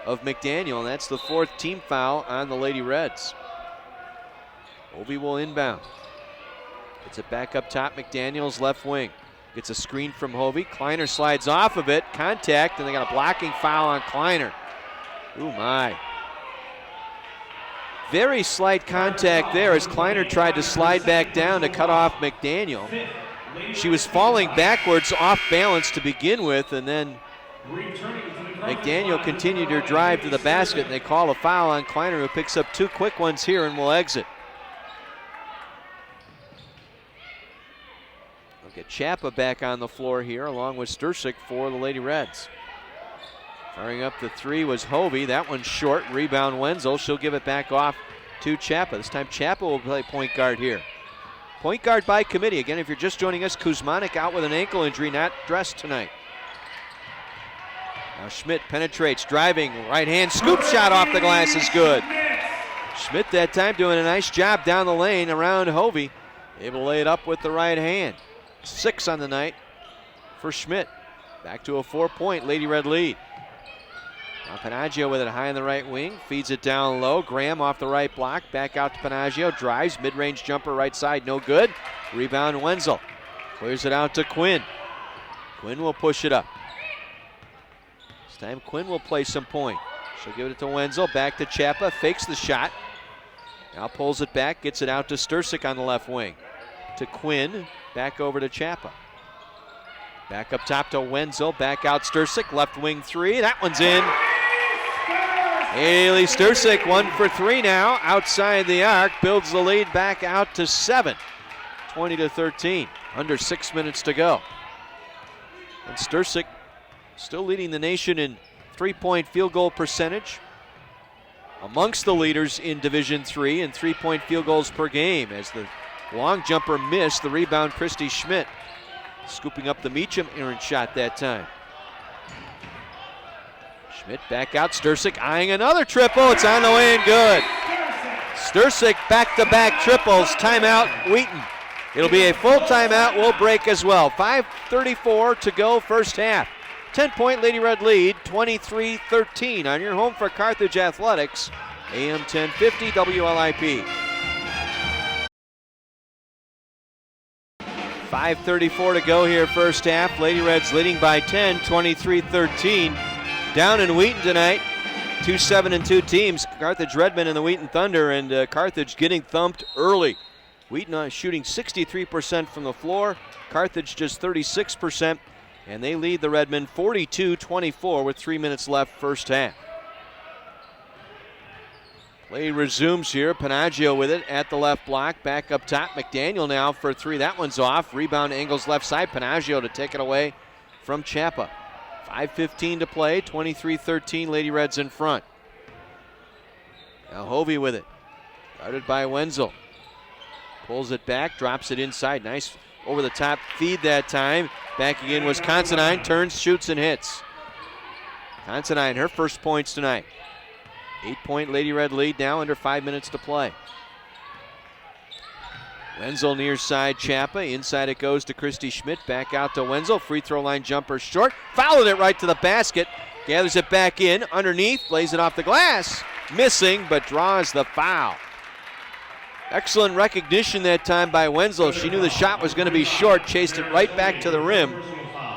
of McDaniel, and that's the 4th team foul on the Lady Reds. Hovey will inbound. It's it back up top, McDaniel's left wing. Gets a screen from Hovey. Kleiner slides off of it, contact, and they got a blocking foul on Kleiner. Ooh, my. Very slight contact there as Kleiner tried to slide back down to cut off McDaniel. She was falling backwards off balance to begin with, and then McDaniel continued her drive to the basket, and they call a foul on Kleiner, who picks up 2 quick ones here and will exit. We'll get Chappa back on the floor here along with Stursick for the Lady Reds. Firing up the 3 was Hovey. That one's short. Rebound Wenzel. She'll give it back off to Chappa. This time Chappa will play point guard here. Point guard by committee. Again, if you're just joining us, Kuzmanik out with an ankle injury, not dressed tonight. Now Schmidt penetrates, driving, right hand scoop shot off the glass is good. Schmidt that time doing a nice job down the lane around Hovey. Able to lay it up with the right hand. 6 on the night for Schmidt. Back to a 4-point Lady Red lead. Now Panaggio with it high on the right wing, feeds it down low. Graham off the right block, back out to Panaggio, drives, mid-range jumper right side, no good. Rebound Wenzel, clears it out to Quinn. Quinn will push it up. This time Quinn will play some point. She'll give it to Wenzel, back to Chappa, fakes the shot. Now pulls it back, gets it out to Stursick on the left wing. To Quinn, back over to Chappa. Back up top to Wenzel, back out Stursick, left wing 3, that one's in. Haley Stursick 1 for 3 now, outside the arc, builds the lead back out to 7. 20-13, under 6 minutes to go. And Stursick still leading the nation in 3-point field goal percentage. Amongst the leaders in Division III in 3-point field goals per game. As the long jumper missed, the rebound Christy Schmidt scooping up the Meacham errant shot that time. Schmidt back out, Stursick eyeing another triple. It's on the way and good. Stursick back-to-back triples. Timeout, Wheaton. It'll be a full timeout. We'll break as well. 5:34 to go first half. 10-point Lady Red lead, 23-13 on your home for Carthage Athletics. AM 1050 WLIP. 5:34 to go here first half. Lady Reds leading by 10, 23-13. Down in Wheaton tonight, 2 7-2 teams. Carthage Redmen and the Wheaton Thunder, and Carthage getting thumped early. Wheaton shooting 63% from the floor. Carthage just 36%, and they lead the Redmen 42-24 with 3 minutes left first half. Play resumes here. Panaggio with it at the left block. Back up top. McDaniel now for three. That one's off. Rebound angles left side. Panaggio to take it away from Chapa. 5:15 to play. 23-13. Lady Reds in front. Now Hovey with it. Guarded by Wenzel. Pulls it back. Drops it inside. Nice over the top feed that time. Back again was Considine. Turns, shoots, and hits. Considine, her first points tonight. 8-point Lady Red lead now, under 5 minutes to play. Wenzel near side, Chapa. Inside it goes to Christy Schmidt. Back out to Wenzel. Free throw line jumper short. Fouled it right to the basket. Gathers it back in. Underneath. Lays it off the glass. Missing, but draws the foul. Excellent recognition that time by Wenzel. She knew the shot was going to be short. Chased it right back to the rim.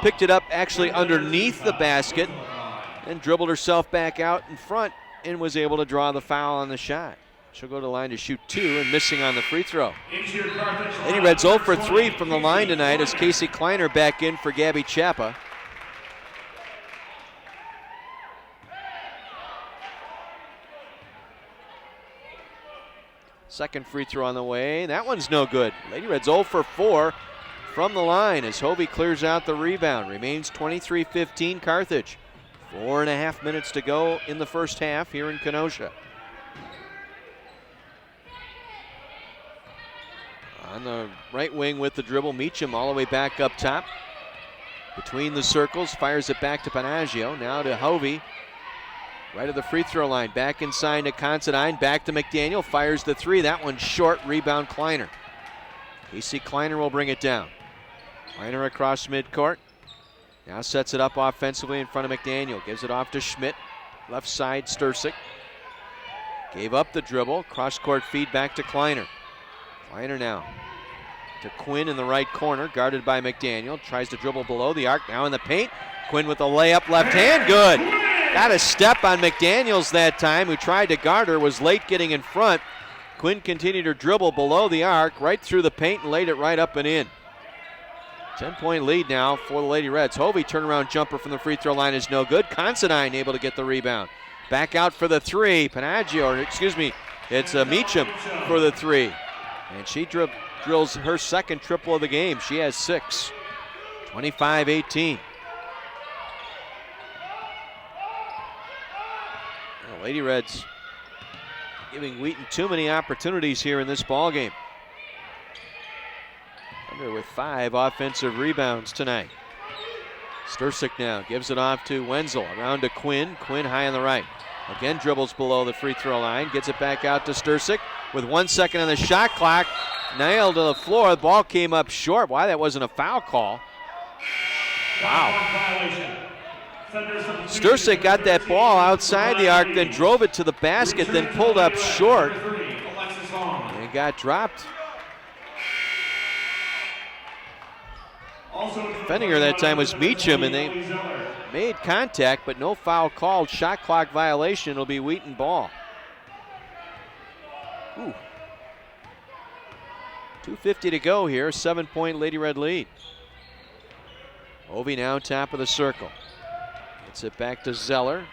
Picked it up actually underneath the basket. And dribbled herself back out in front. And was able to draw the foul on the shot. She'll go to the line to shoot 2 and missing on the free throw. Lady Reds 0 for 3 from the line tonight as Casey Kleiner back in for Gabby Chapa. Second free throw on the way. That one's no good. Lady Reds 0 for 4 from the line as Hovey clears out the rebound. Remains 23-15 Carthage. 4.5 minutes to go in the first half here in Kenosha. On the right wing with the dribble, Meacham all the way back up top. Between the circles, fires it back to Panaggio. Now to Hovey. Right of the free throw line. Back inside to Considine. Back to McDaniel. Fires the three. That one's short. Rebound Kleiner. Casey Kleiner will bring it down. Kleiner across midcourt. Now sets it up offensively in front of McDaniel. Gives it off to Schmidt. Left side, Sturcik. Gave up the dribble. Cross-court feed back to Kleiner. Kleiner now to Quinn in the right corner. Guarded by McDaniel. Tries to dribble below the arc. Now in the paint. Quinn with a layup. Left hand. Good. Got a step on McDaniels that time, who tried to guard her. Was late getting in front. Quinn continued her dribble below the arc. Right through the paint and laid it right up and in. 10-point lead now for the Lady Reds. Hovey turnaround jumper from the free throw line is no good. Considine able to get the rebound. Back out for the three. It's Meacham for the three. And she drills her second triple of the game. She has 6. 25-18. The Lady Reds giving Wheaton too many opportunities here in this ball game. With 5 offensive rebounds tonight. Sturcik now gives it off to Wenzel. Around to Quinn. Quinn high on the right. Again dribbles below the free throw line. Gets it back out to Sturcik with 1 second on the shot clock. Nailed to the floor. The ball came up short. Why that wasn't a foul call. Wow. Sturcik got that ball outside the arc, then drove it to the basket, then pulled up short. And got dropped. Defending her that time was Meacham, and they made contact, but no foul called. Shot clock violation. It'll be Wheaton ball. 2:50 to go here. 7-point Lady Red lead. Hovey now top of the circle. Gets it back to Zeller.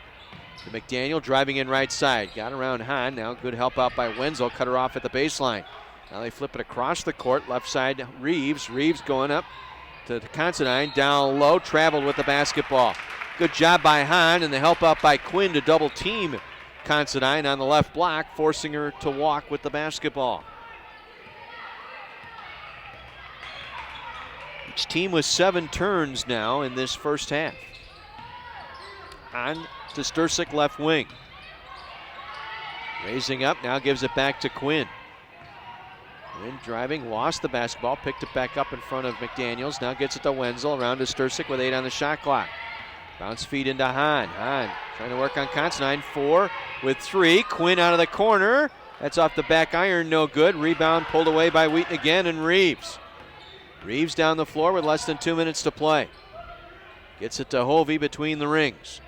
To McDaniel driving in right side. Got around Hahn. Now good help out by Wenzel. Cut her off at the baseline. Now they flip it across the court. Left side Reeves. Reeves going up to Considine, down low, traveled with the basketball. Good job by Hahn, and the help out by Quinn to double team Considine on the left block, forcing her to walk with the basketball. Each team with 7 turns now in this first half. On to Sturcik, left wing. Raising up, now gives it back to Quinn. Quinn driving, lost the basketball, picked it back up in front of McDaniels. Now gets it to Wenzel, around to Sturcik with 8 on the shot clock. Bounce feed into Hahn. Hahn trying to work on Considine. 4 with 3. Quinn out of the corner. That's off the back iron, no good. Rebound pulled away by Wheaton again, and Reeves. Reeves down the floor with less than 2 minutes to play. Gets it to Hovey between the rings.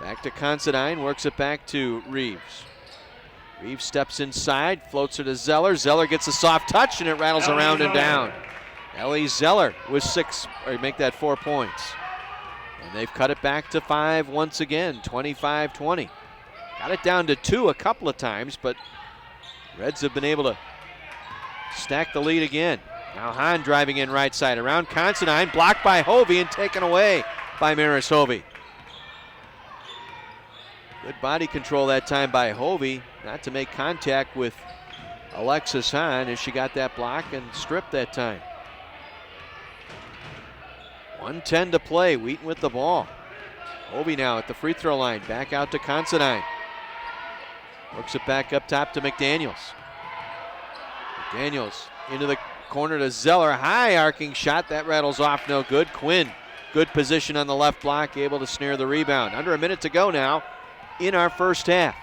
Back to Considine, works it back to Reeves. Reeves steps inside, floats her to Zeller. Zeller gets a soft touch, and it rattles around and down. Ellie Zeller with 4 points. And they've cut it back to 5 once again, 25-20. Got it down to 2 a couple of times, but Reds have been able to stack the lead again. Now Hahn driving in right side around Considine, blocked by Hovey and taken away by Maris Hovey. Good body control that time by Hovey, not to make contact with Alexis Hahn as she got that block and stripped that time. 1:10 to play, Wheaton with the ball. Hovey now at the free throw line, back out to Considine. Works it back up top to McDaniels. McDaniels into the corner to Zeller. High arcing shot. That rattles off. No good. Quinn, good position on the left block. Able to snare the rebound. Under a minute to go now in our first half.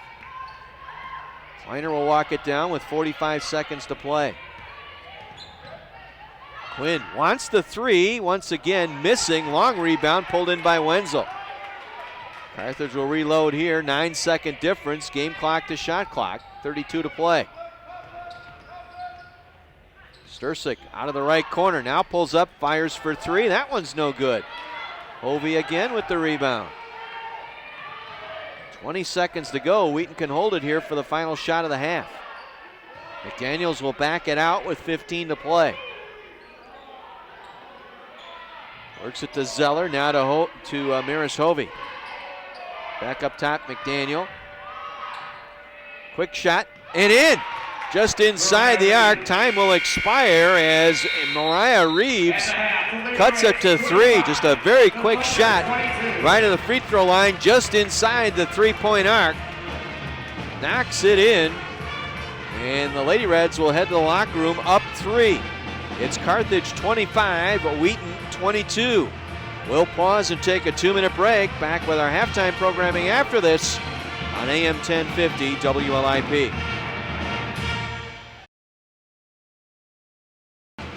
Kleiner will walk it down with 45 seconds to play. Quinn wants the three. Once again missing. Long rebound pulled in by Wenzel. Carthage will reload here. 9-second difference. Game clock to shot clock. 32 to play. Sturcik out of the right corner. Now pulls up, fires for three. That one's no good. Hovey again with the rebound. 20 seconds to go. Wheaton can hold it here for the final shot of the half. McDaniels will back it out with 15 to play. Works it to Zeller. Now to Maris Hovey. Back up top, McDaniel. Quick shot and in. Just inside the arc. Time will expire as Mariah Reeves cuts it to three. Just a very quick shot right at the free throw line, just inside the three-point arc. Knocks it in. And the Lady Reds will head to the locker room up 3. It's Carthage 25, Wheaton 22. We'll pause and take a 2-minute break. Back with our halftime programming after this on AM 1050 WLIP.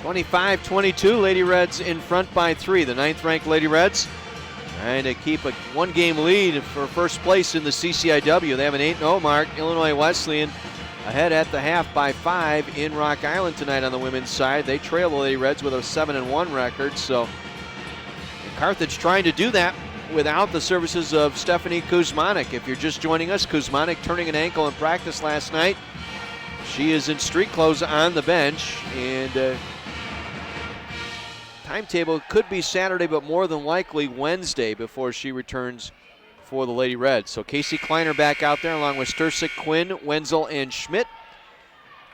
25-22, Lady Reds in front by 3. The 9th-ranked Lady Reds trying to keep a one-game lead for first place in the CCIW. They have an 8-0 mark. Illinois Wesleyan ahead at the half by 5 in Rock Island tonight on the women's side. They trail the Lady Reds with a 7-1 record. So Carthage trying to do that without the services of Stephanie Kuzmanik. If you're just joining us, Kuzmanik turning an ankle in practice last night. She is in street clothes on the bench, and timetable could be Saturday, but more than likely Wednesday before she returns for the Lady Reds. So Casey Kleiner back out there along with Sturcik, Quinn, Wenzel, and Schmidt.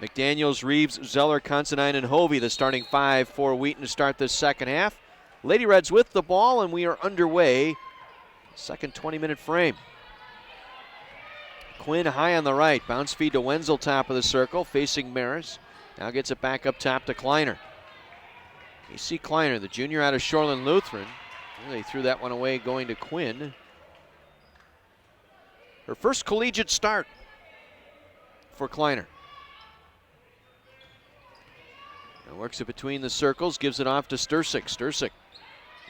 McDaniels, Reeves, Zeller, Considine, and Hovey, the starting 5 for Wheaton to start this second half. Lady Reds with the ball, and we are underway. Second 20-minute frame. Quinn high on the right. Bounce feed to Wenzel, top of the circle, facing Maris. Now gets it back up top to Kleiner. AC Kleiner, the junior out of Shoreland Lutheran. They threw that one away going to Quinn. Her first collegiate start for Kleiner. Now works it between the circles, gives it off to Sturcik. Sturcik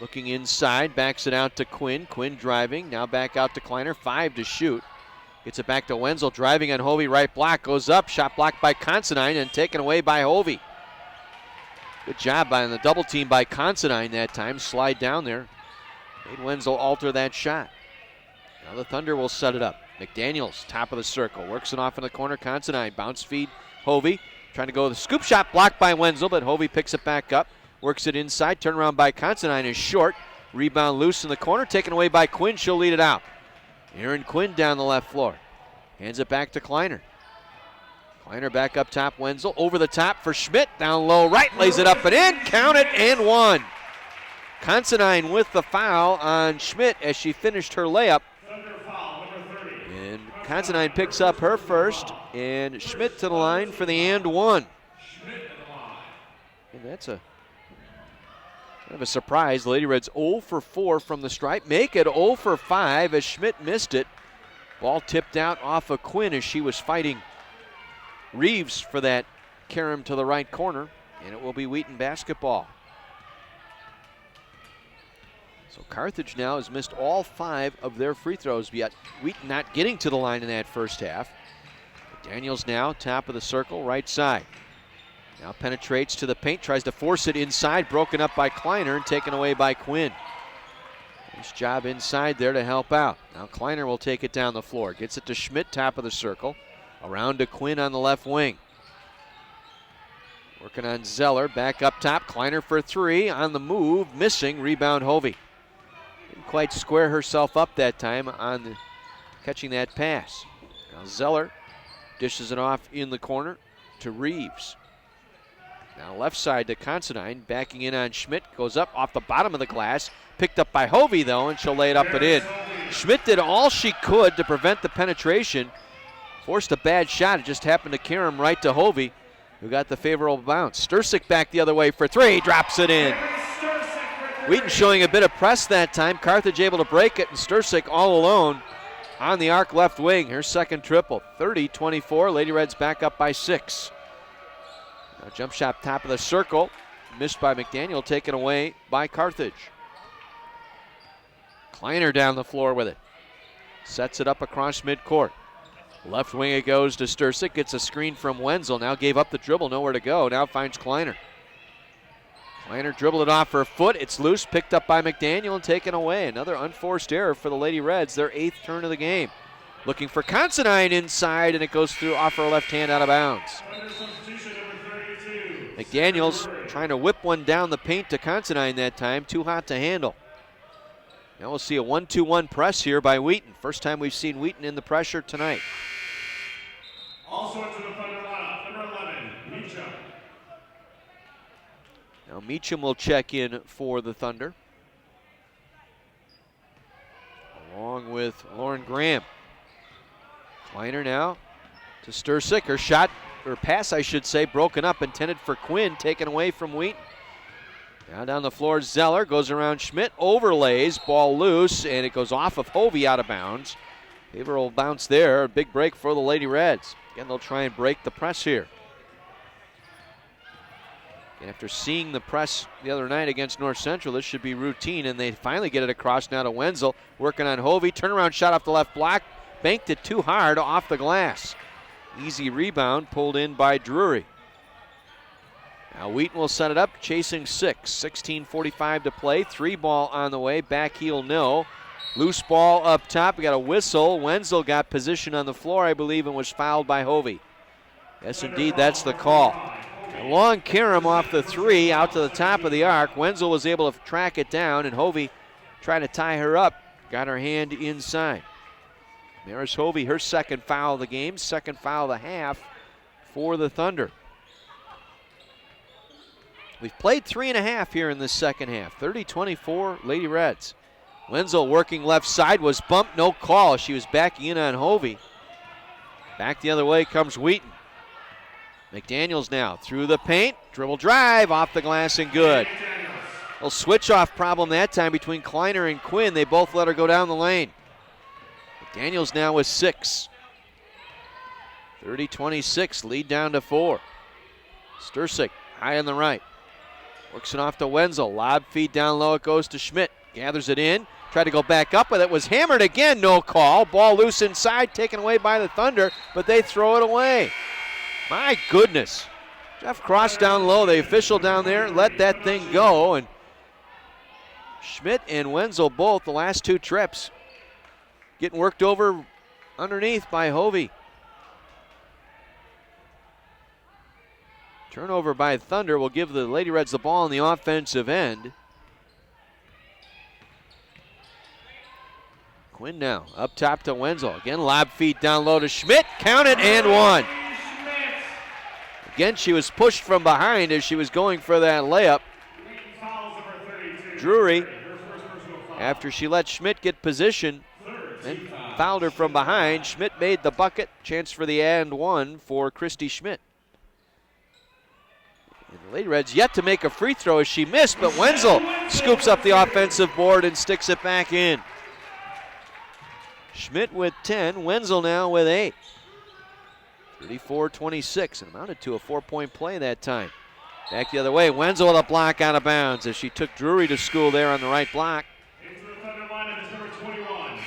looking inside, backs it out to Quinn. Quinn driving, now back out to Kleiner, 5 to shoot. Gets it back to Wenzel, driving on Hovey, right block, goes up, shot blocked by Considine and taken away by Hovey. Good job by the double team by Considine that time. Slide down there. Made Wenzel alter that shot. Now the Thunder will set it up. McDaniels, top of the circle. Works it off in the corner. Considine, bounce feed. Hovey trying to go with the scoop shot, blocked by Wenzel, but Hovey picks it back up. Works it inside. Turnaround by Considine is short. Rebound loose in the corner. Taken away by Quinn. She'll lead it out. Aaron Quinn down the left floor. Hands it back to Kleiner. Kleiner back up top, Wenzel. Over the top for Schmidt. Down low right, lays it up and in. Count it and one. Considine with the foul on Schmidt as she finished her layup. And Considine picks up her first. And Schmidt to the line for the and one. And that's a kind of a surprise. Lady Reds 0 for 4 from the stripe. Make it 0 for 5 as Schmidt missed it. Ball tipped out off of Quinn as she was fighting Reeves for that carom to the right corner, and it will be Wheaton basketball. So Carthage now has missed all 5 of their free throws, yet Wheaton not getting to the line in that first half. Daniels now top of the circle, right side. Now penetrates to the paint, tries to force it inside, broken up by Kleiner and taken away by Quinn. Nice job inside there to help out. Now Kleiner will take it down the floor. Gets it to Schmidt, top of the circle. Around to Quinn on the left wing. Working on Zeller, back up top. Kleiner for three, on the move, missing. Rebound Hovey. Didn't quite square herself up that time on catching that pass. Now Zeller dishes it off in the corner to Reeves. Now left side to Considine, backing in on Schmidt. Goes up off the bottom of the glass. Picked up by Hovey though, and she'll lay it up and in. Schmidt did all she could to prevent the penetration. Forced a bad shot. It just happened to carry him right to Hovey, who got the favorable bounce. Sturcik back the other way for three. Drops it in. Wheaton showing a bit of press that time. Carthage able to break it, and Sturcik all alone on the arc left wing. Her second triple. 30-24. Lady Reds back up by 6. Now jump shot top of the circle. Missed by McDaniel. Taken away by Carthage. Kleiner down the floor with it. Sets it up across midcourt. Left wing it goes to Sturcik. Gets a screen from Wenzel. Now gave up the dribble. Nowhere to go. Now finds Kleiner. Kleiner dribbled it off her foot. It's loose. Picked up by McDaniel and taken away. Another unforced error for the Lady Reds. Their 8th turn of the game. Looking for Considine inside, and it goes through off her left hand out of bounds. McDaniel's trying to whip one down the paint to Considine that time. Too hot to handle. Now we'll see a 1-2-1 press here by Wheaton. First time we've seen Wheaton in the pressure tonight. Also into the Thunder lineup, number 11, Meacham. Now Meacham will check in for the Thunder, along with Lauren Graham. Kleiner now to Sturcik. Her shot, or pass I should say, broken up, intended for Quinn, taken away from Wheaton. Now down the floor, Zeller goes around Schmidt, overlays, ball loose, and it goes off of Hovey out of bounds. Favorable bounce there, a big break for the Lady Reds. Again, they'll try and break the press here. And after seeing the press the other night against North Central, this should be routine, and they finally get it across now to Wenzel, working on Hovey. Turnaround shot off the left block, banked it too hard off the glass. Easy rebound pulled in by Drury. Now Wheaton will set it up, chasing 6. 16:45 to play. 3 ball on the way. Back heel no. Loose ball up top. We got a whistle. Wenzel got position on the floor, I believe, and was fouled by Hovey. Yes, indeed, that's the call. A long carom off the 3 out to the top of the arc. Wenzel was able to track it down, and Hovey trying to tie her up. Got her hand inside. Maris Hovey, her second foul of the game, second foul of the half for the Thunder. We've played 3.5 here in this second half. 30-24, Lady Reds. Wenzel working left side, was bumped, no call. She was backing in on Hovey. Back the other way comes Wheaton. McDaniels now through the paint, dribble drive, off the glass and good. A little switch off problem that time between Kleiner and Quinn. They both let her go down the lane. McDaniels now with 6. 30-26, lead down to 4. Sturcik high on the right. Works it off to Wenzel. Lob feed down low. It goes to Schmidt. Gathers it in. Tried to go back up, but it was hammered again. No call. Ball loose inside. Taken away by the Thunder, but they throw it away. My goodness. Jeff Cross down low. The official down there let that thing go. And Schmidt and Wenzel both, the last 2 trips, getting worked over underneath by Hovey. Turnover by Thunder will give the Lady Reds the ball on the offensive end. Quinn now up top to Wenzel. Again, lob feed down low to Schmidt. Count it and 1. Again, she was pushed from behind as she was going for that layup. Drury, after she let Schmidt get position, then fouled her from behind. Schmidt made the bucket. Chance for the and 1 for Christy Schmidt. And the Lady Reds yet to make a free throw as she missed, but Wenzel scoops up the offensive board and sticks it back in. Schmidt with 10, Wenzel now with 8. 34-26, and amounted to a 4-point play that time. Back the other way, Wenzel with a block out of bounds as she took Drury to school there on the right block. Into the Thunder lineup is number 21, Lauren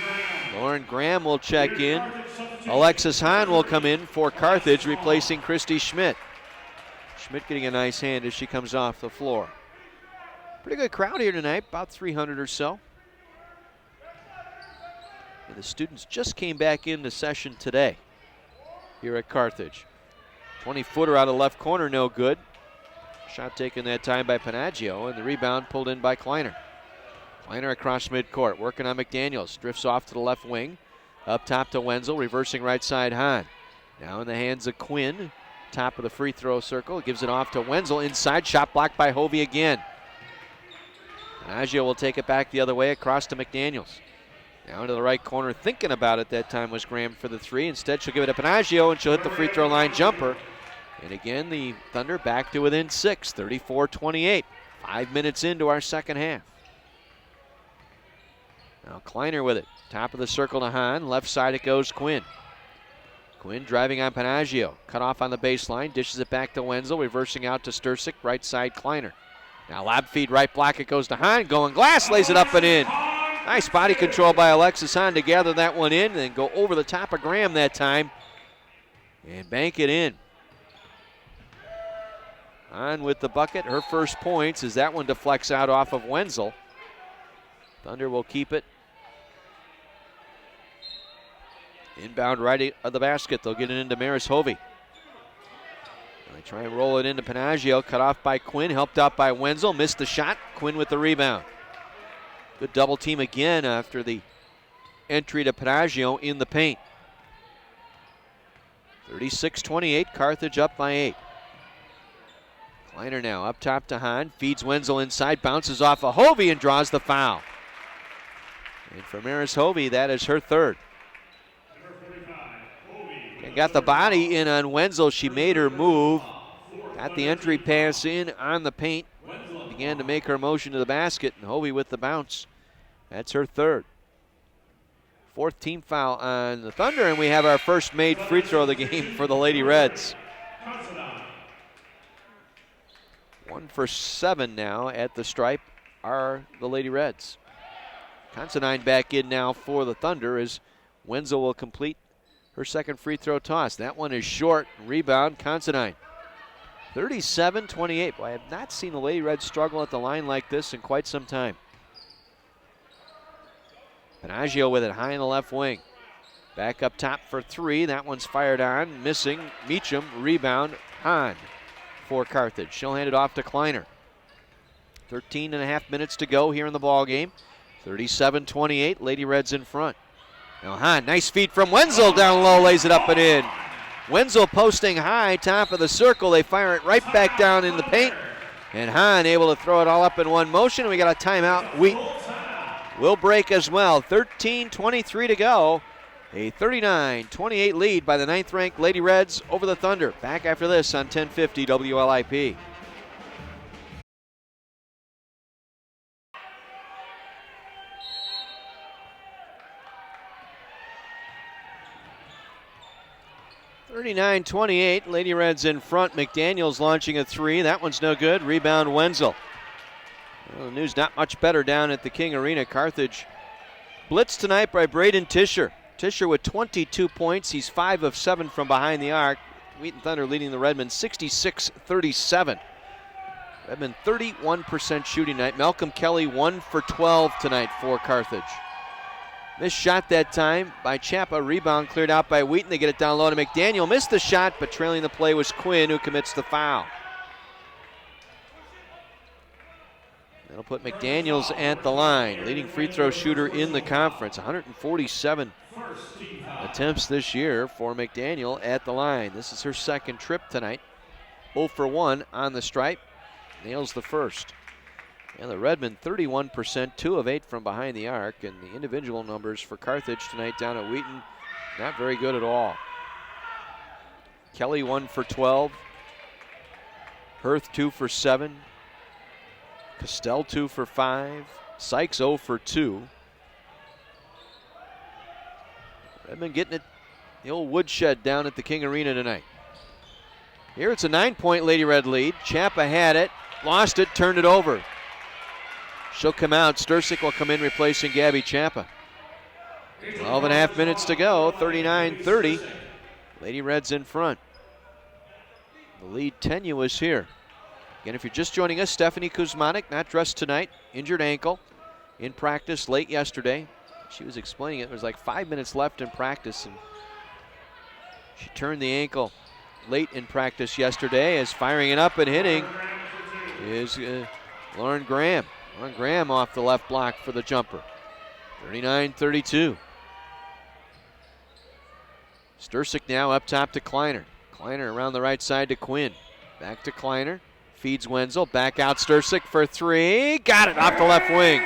Graham. Lauren Graham will check in. Alexis Hahn will come in for Carthage, replacing Christy Schmidt. Schmidt getting a nice hand as she comes off the floor. Pretty good crowd here tonight, about 300 or so. And the students just came back into session today here at Carthage. 20-footer out of left corner, no good. Shot taken that time by Panaggio, and the rebound pulled in by Kleiner. Kleiner across midcourt, working on McDaniels. Drifts off to the left wing. Up top to Wenzel, reversing right side Hahn. Now in the hands of Quinn. Top of the free throw circle, gives it off to Wenzel. Inside, shot blocked by Hovey again. Panaggio will take it back the other way, across to McDaniels. Down to the right corner, thinking about it that time was Graham for the three. Instead, she'll give it to Panaggio, and she'll hit the free throw line jumper. And again, the Thunder back to within 6, 34-28. 5 minutes into our second half. Now Kleiner with it. Top of the circle to Hahn. Left side it goes Quinn. Quinn driving on Panaggio. Cut off on the baseline. Dishes it back to Wenzel. Reversing out to Sturcik. Right side Kleiner. Now lob feed right block. It goes to Hahn. Going glass. Lays it up and in. Nice body control by Alexis Hahn to gather that one in. And then go over the top of Graham that time. And bank it in. Hahn with the bucket. Her first points as that one deflects out off of Wenzel. Thunder will keep it. Inbound right of the basket. They'll get it into Maris Hovey. They try and roll it into Panaggio. Cut off by Quinn. Helped out by Wenzel. Missed the shot. Quinn with the rebound. Good double team again after the entry to Panaggio in the paint. 36-28. Carthage up by 8. Kleiner now up top to Hahn. Feeds Wenzel inside. Bounces off of Hovey and draws the foul. And for Maris Hovey, that is her third. And got the body in on Wenzel. She made her move. Got the entry pass in on the paint. Began to make her motion to the basket. And Hovey with the bounce. That's her third. 4th team foul on the Thunder. And we have our first made free throw of the game for the Lady Reds. 1 for 7 now at the stripe are the Lady Reds. Considine back in now for the Thunder as Wenzel will complete her second free throw toss. That one is short. Rebound, Considine. 37-28. Boy, I have not seen the Lady Reds struggle at the line like this in quite some time. Panaggio with it high in the left wing. Back up top for 3. That one's fired on. Missing. Meacham. Rebound. Hahn for Carthage. She'll hand it off to Kleiner. 13.5 minutes to go here in the ball game. 37-28, Lady Reds in front. Now Hahn, nice feed from Wenzel down low, lays it up and in. Wenzel posting high, top of the circle. They fire it right back down in the paint. And Hahn able to throw it all up in one motion. We got a timeout. Wheaton will break as well. 13:23 to go. A 39-28 lead by the 9th-ranked Lady Reds over the Thunder. Back after this on 1050 WLIP. Lady Reds in front. McDaniels launching a 3. That one's no good. Rebound Wenzel. Well, the news not much better down at the King Arena. Carthage blitzed tonight by Braden Tischer. Tischer with 22 points. He's 5 of 7 from behind the arc. Wheaton Thunder leading the Redmen 66-37. Redmen 31% shooting night. Malcolm Kelly 1 for 12 tonight for Carthage. Missed shot that time by Chapa. Rebound cleared out by Wheaton. They get it down low to McDaniel. Missed the shot, but trailing the play was Quinn, who commits the foul. That'll put McDaniels at the line. Leading free throw shooter in the conference. 147 attempts this year for McDaniel at the line. This is her second trip tonight. 0 for 1 on the stripe. Nails the first. And the Redmen 31%, 2 of 8 from behind the arc. And the individual numbers for Carthage tonight down at Wheaton, not very good at all. Kelly 1 for 12. Hirth 2 for 7. Castell 2 for 5. Sykes 0 for 2. Redmen getting it, the old woodshed down at the King Arena tonight. Here it's a 9-point Lady Red lead. Chapa had it, lost it, turned it over. She'll come out. Sturcik will come in replacing Gabby Chapa. 12.5 minutes to go, 39-30. Lady Reds in front. The lead tenuous here. Again, if you're just joining us, Stephanie Kuzmanik, not dressed tonight, injured ankle, in practice late yesterday. She was explaining it. There was like 5 minutes left in practice, and she turned the ankle late in practice yesterday. As firing it up and hitting is Lauren Graham. Lauren Graham off the left block for the jumper. 39-32. Stursik now up top to Kleiner. Kleiner around the right side to Quinn. Back to Kleiner. Feeds Wenzel. Back out Stursik for three. Got it off the left wing.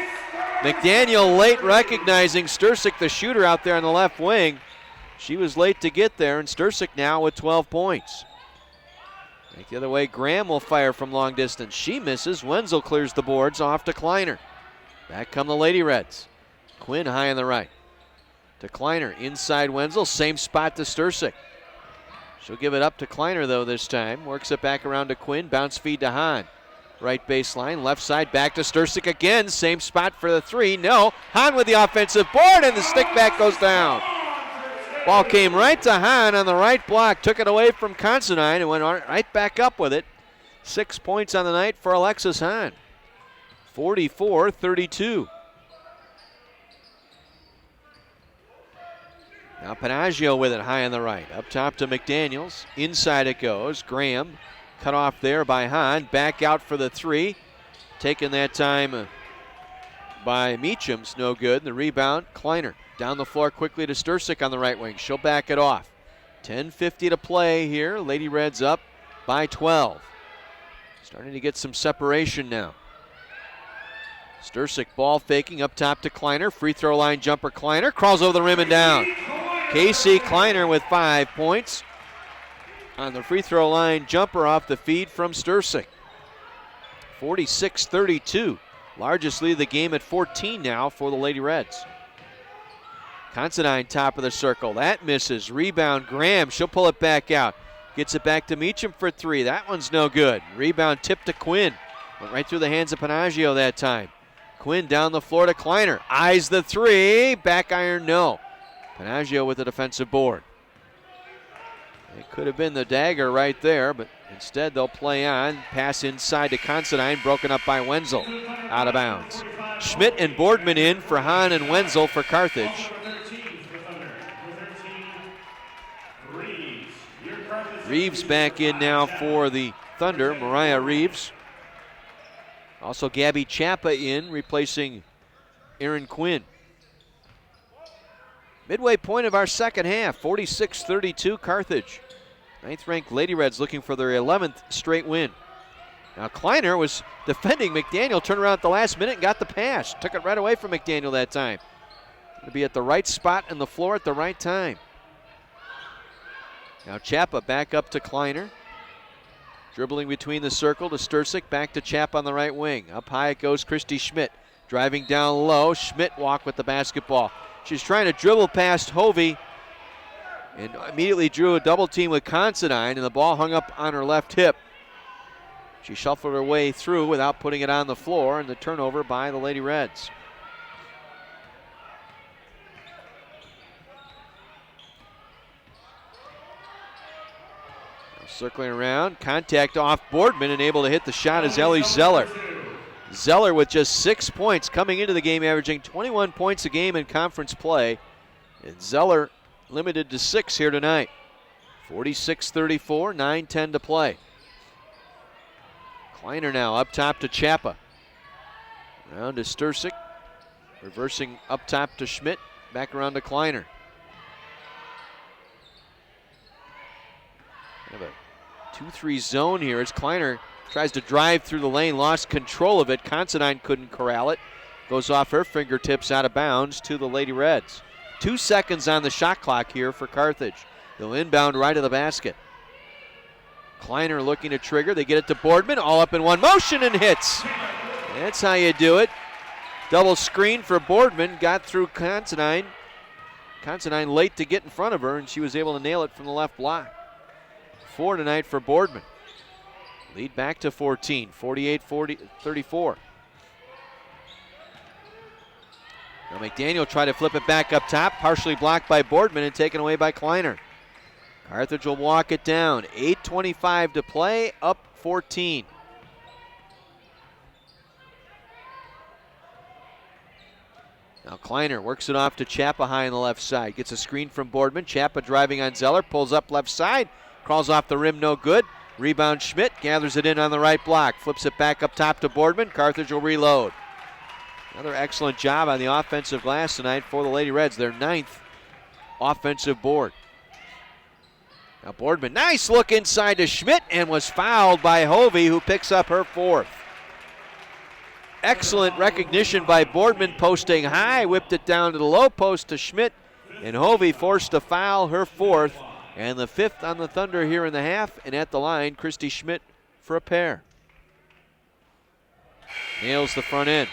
McDaniel late recognizing Stursik, the shooter out there on the left wing. She was late to get there, and Stursik now with 12 points. Back the other way, Graham will fire from long distance. She misses. Wenzel clears the boards off to Kleiner. Back come the Lady Reds. Quinn high on the right. To Kleiner, inside Wenzel, same spot to Stursik. She'll give it up to Kleiner though this time. Works it back around to Quinn, bounce feed to Hahn. Right baseline, left side, back to Stursik again. Same spot for the three, no. Hahn with the offensive board, and the stick back goes down. Ball came right to Hahn on the right block, took it away from Considine and went right back up with it. 6 points on the night for Alexis Hahn. 44-32. Now Panaggio with it high on the right. Up top to McDaniels. Inside it goes. Graham cut off there by Hahn. Back out for the three. Taken that time by Meacham's no good. The rebound, Kleiner. Down the floor quickly to Stursik on the right wing. She'll back it off. 10:50 to play here. Lady Reds up by 12. Starting to get some separation now. Stursik ball faking up top to Kleiner. Free throw line jumper Kleiner. Crawls over the rim and down. Casey Kleiner with 5 points on the free throw line jumper off the feed from Stursik. 46-32. Largest lead of the game at 14 now for the Lady Reds. Considine top of the circle. That misses. Rebound Graham. She'll pull it back out. Gets it back to Meacham for three. That one's no good. Rebound tip to Quinn. Went right through the hands of Panaggio that time. Quinn down the floor to Kleiner. Eyes the three. Back iron, no. Panaggio with the defensive board. It could have been the dagger right there, but instead they'll play on. Pass inside to Considine, broken up by Wenzel. Out of bounds. Schmidt and Boardman in for Hahn and Wenzel for Carthage. Reeves back in now for the Thunder. Mariah Reeves. Also Gabby Chappa in, replacing Aaron Quinn. Midway point of our second half, 46-32 Carthage. 9th-ranked Lady Reds looking for their 11th straight win. Now Kleiner was defending McDaniel, turned around at the last minute and got the pass. Took it right away from McDaniel that time. To be at the right spot and the floor at the right time. Now Chappa back up to Kleiner. Dribbling between the circle to Stursik, back to Chappa on the right wing. Up high it goes Christy Schmidt. Driving down low, Schmidt walked with the basketball. She's trying to dribble past Hovey and immediately drew a double team with Considine, and the ball hung up on her left hip. She shuffled her way through without putting it on the floor, and the turnover by the Lady Reds. Now circling around, contact off Boardman, and able to hit the shot is Ellie Zeller. Zeller with just 6 points coming into the game, averaging 21 points a game in conference play. And Zeller limited to 6 here tonight. 46-34, 9:10 to play. Kleiner now up top to Chappa. Around to Stursik. Reversing up top to Schmidt. Back around to Kleiner. Kind of a 2-3 zone here as Kleiner tries to drive through the lane, lost control of it. Considine couldn't corral it. Goes off her fingertips out of bounds to the Lady Reds. 2 seconds on the shot clock here for Carthage. They'll inbound right of the basket. Kleiner looking to trigger. They get it to Boardman, all up in one motion and hits. That's how you do it. Double screen for Boardman, got through Considine. Considine late to get in front of her, and she was able to nail it from the left block. 4 tonight for Boardman. Lead back to 14, 48-34. Now McDaniel tried to flip it back up top, partially blocked by Boardman and taken away by Kleiner. Carthage will walk it down. 8:25 to play, up 14. Now Kleiner works it off to Chappa high on the left side. Gets a screen from Boardman. Chappa driving on Zeller. Pulls up left side. Crawls off the rim, no good. Rebound Schmidt. Gathers it in on the right block. Flips it back up top to Boardman. Carthage will reload. Another excellent job on the offensive glass tonight for the Lady Reds. Their 9th offensive board. Now Boardman, nice look inside to Schmidt and was fouled by Hovey, who picks up her 4th. Excellent recognition by Boardman, posting high, whipped it down to the low post to Schmidt, and Hovey forced to foul, her 4th, and the 5th on the Thunder here in the half, and at the line, Christy Schmidt for a pair. Nails the front end.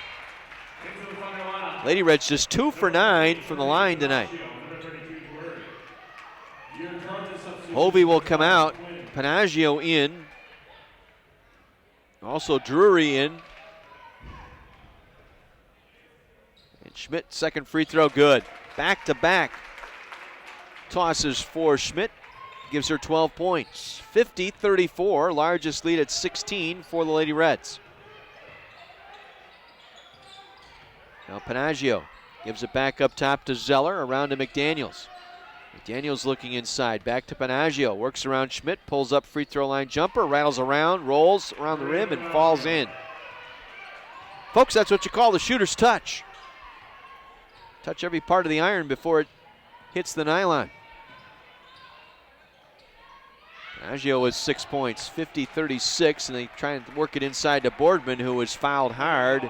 Lady Reds just 2 for 9 from the line tonight. Hovey will come out, Panaggio in, also Drury in. And Schmidt, second free throw, good. Back-to-back tosses for Schmidt, gives her 12 points. 50-34, largest lead at 16 for the Lady Reds. Now Panaggio gives it back up top to Zeller, around to McDaniels. McDaniels looking inside, back to Panaggio, works around Schmidt, pulls up free throw line jumper, rattles around, rolls around the rim, and falls in. Folks, that's what you call the shooter's touch. Touch every part of the iron before it hits the nylon. Panaggio was 6 points, 50-36, and they try and work it inside to Boardman, who was fouled hard.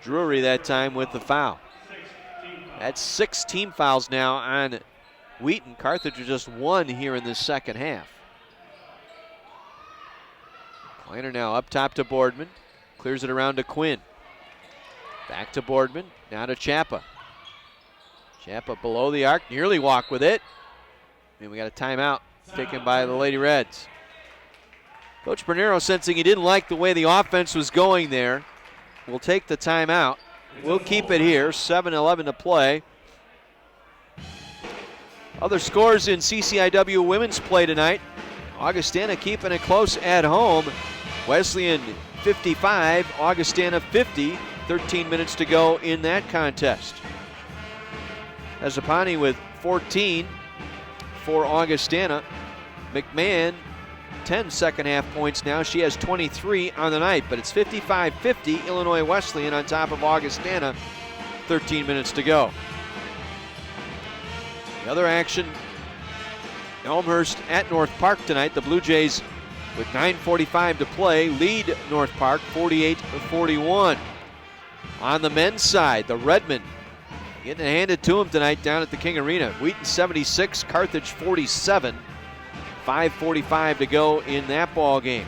Drury that time with the foul. That's 6 team fouls now on Wheaton. Carthage are just 1 here in the second half. Kleiner now up top to Boardman. Clears it around to Quinn. Back to Boardman. Now to Chappa. Chappa below the arc. Nearly walked with it. And we got a timeout taken by the Lady Reds. Coach Bernero, sensing he didn't like the way the offense was going there, will take the timeout. We'll keep it here, 7:11 to play. Other scores in CCIW women's play tonight. Augustana keeping it close at home. Wesleyan 55, Augustana 50. 13 minutes to go in that contest. Ezapani with 14 for Augustana. McMahon 10 second half points now. She has 23 on the night, but it's 55-50 Illinois Wesleyan on top of Augustana. 13 minutes to go. The other action, Elmhurst at North Park tonight. The Blue Jays, with 9:45 to play, lead North Park 48-41. On the men's side, the Redmen getting it handed to them tonight down at the King Arena. Wheaton 76, Carthage 47. 5:45 to go in that ball game.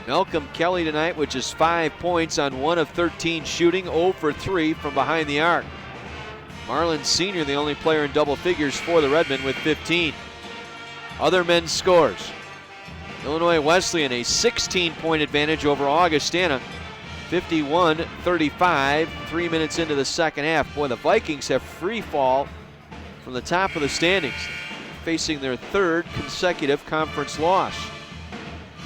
Malcolm Kelly tonight, which is 5 points on 1 of 13 shooting, 0 for 3 from behind the arc. Marlin Sr., the only player in double figures for the Redmen, with 15. Other men's scores. Illinois Wesleyan, a 16-point advantage over Augustana, 51-35, 3 minutes into the second half. Boy, the Vikings have free fall from the top of the standings, facing their 3rd consecutive conference loss,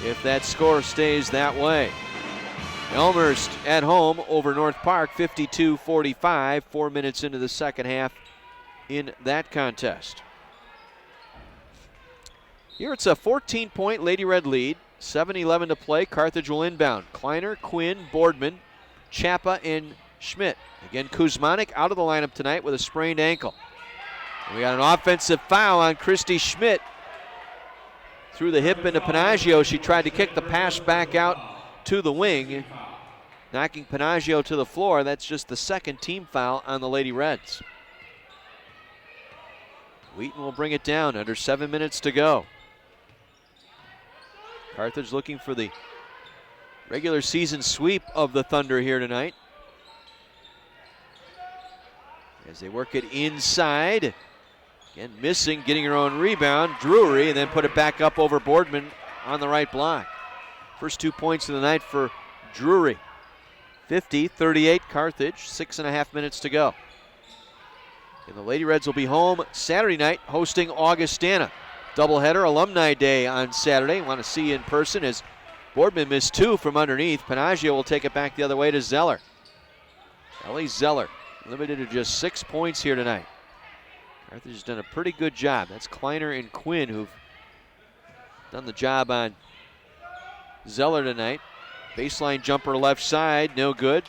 if that score stays that way. Elmhurst at home over North Park, 52-45, 4 minutes into the second half in that contest. Here it's a 14-point Lady Red lead, 7:11 to play. Carthage will inbound. Kleiner, Quinn, Boardman, Chappa, and Schmidt. Again, Kuzmanik out of the lineup tonight with a sprained ankle. We got an offensive foul on Christy Schmidt. Through the hip into Panaggio. She tried to kick the pass back out to the wing, knocking Panaggio to the floor. That's just the 2nd team foul on the Lady Reds. Wheaton will bring it down under 7 minutes to go. Carthage looking for the regular season sweep of the Thunder here tonight, as they work it inside. Again, missing, getting her own rebound, Drury, and then put it back up over Boardman on the right block. First 2 points of the night for Drury. 50-38 Carthage, 6.5 minutes to go. And the Lady Reds will be home Saturday night hosting Augustana. Doubleheader, Alumni Day on Saturday. Want to see you in person as Boardman missed 2 from underneath. Panaggio will take it back the other way to Zeller. Ellie Zeller limited to just 6 points here tonight. Carthage has done a pretty good job. That's Kleiner and Quinn who've done the job on Zeller tonight. Baseline jumper left side, no good.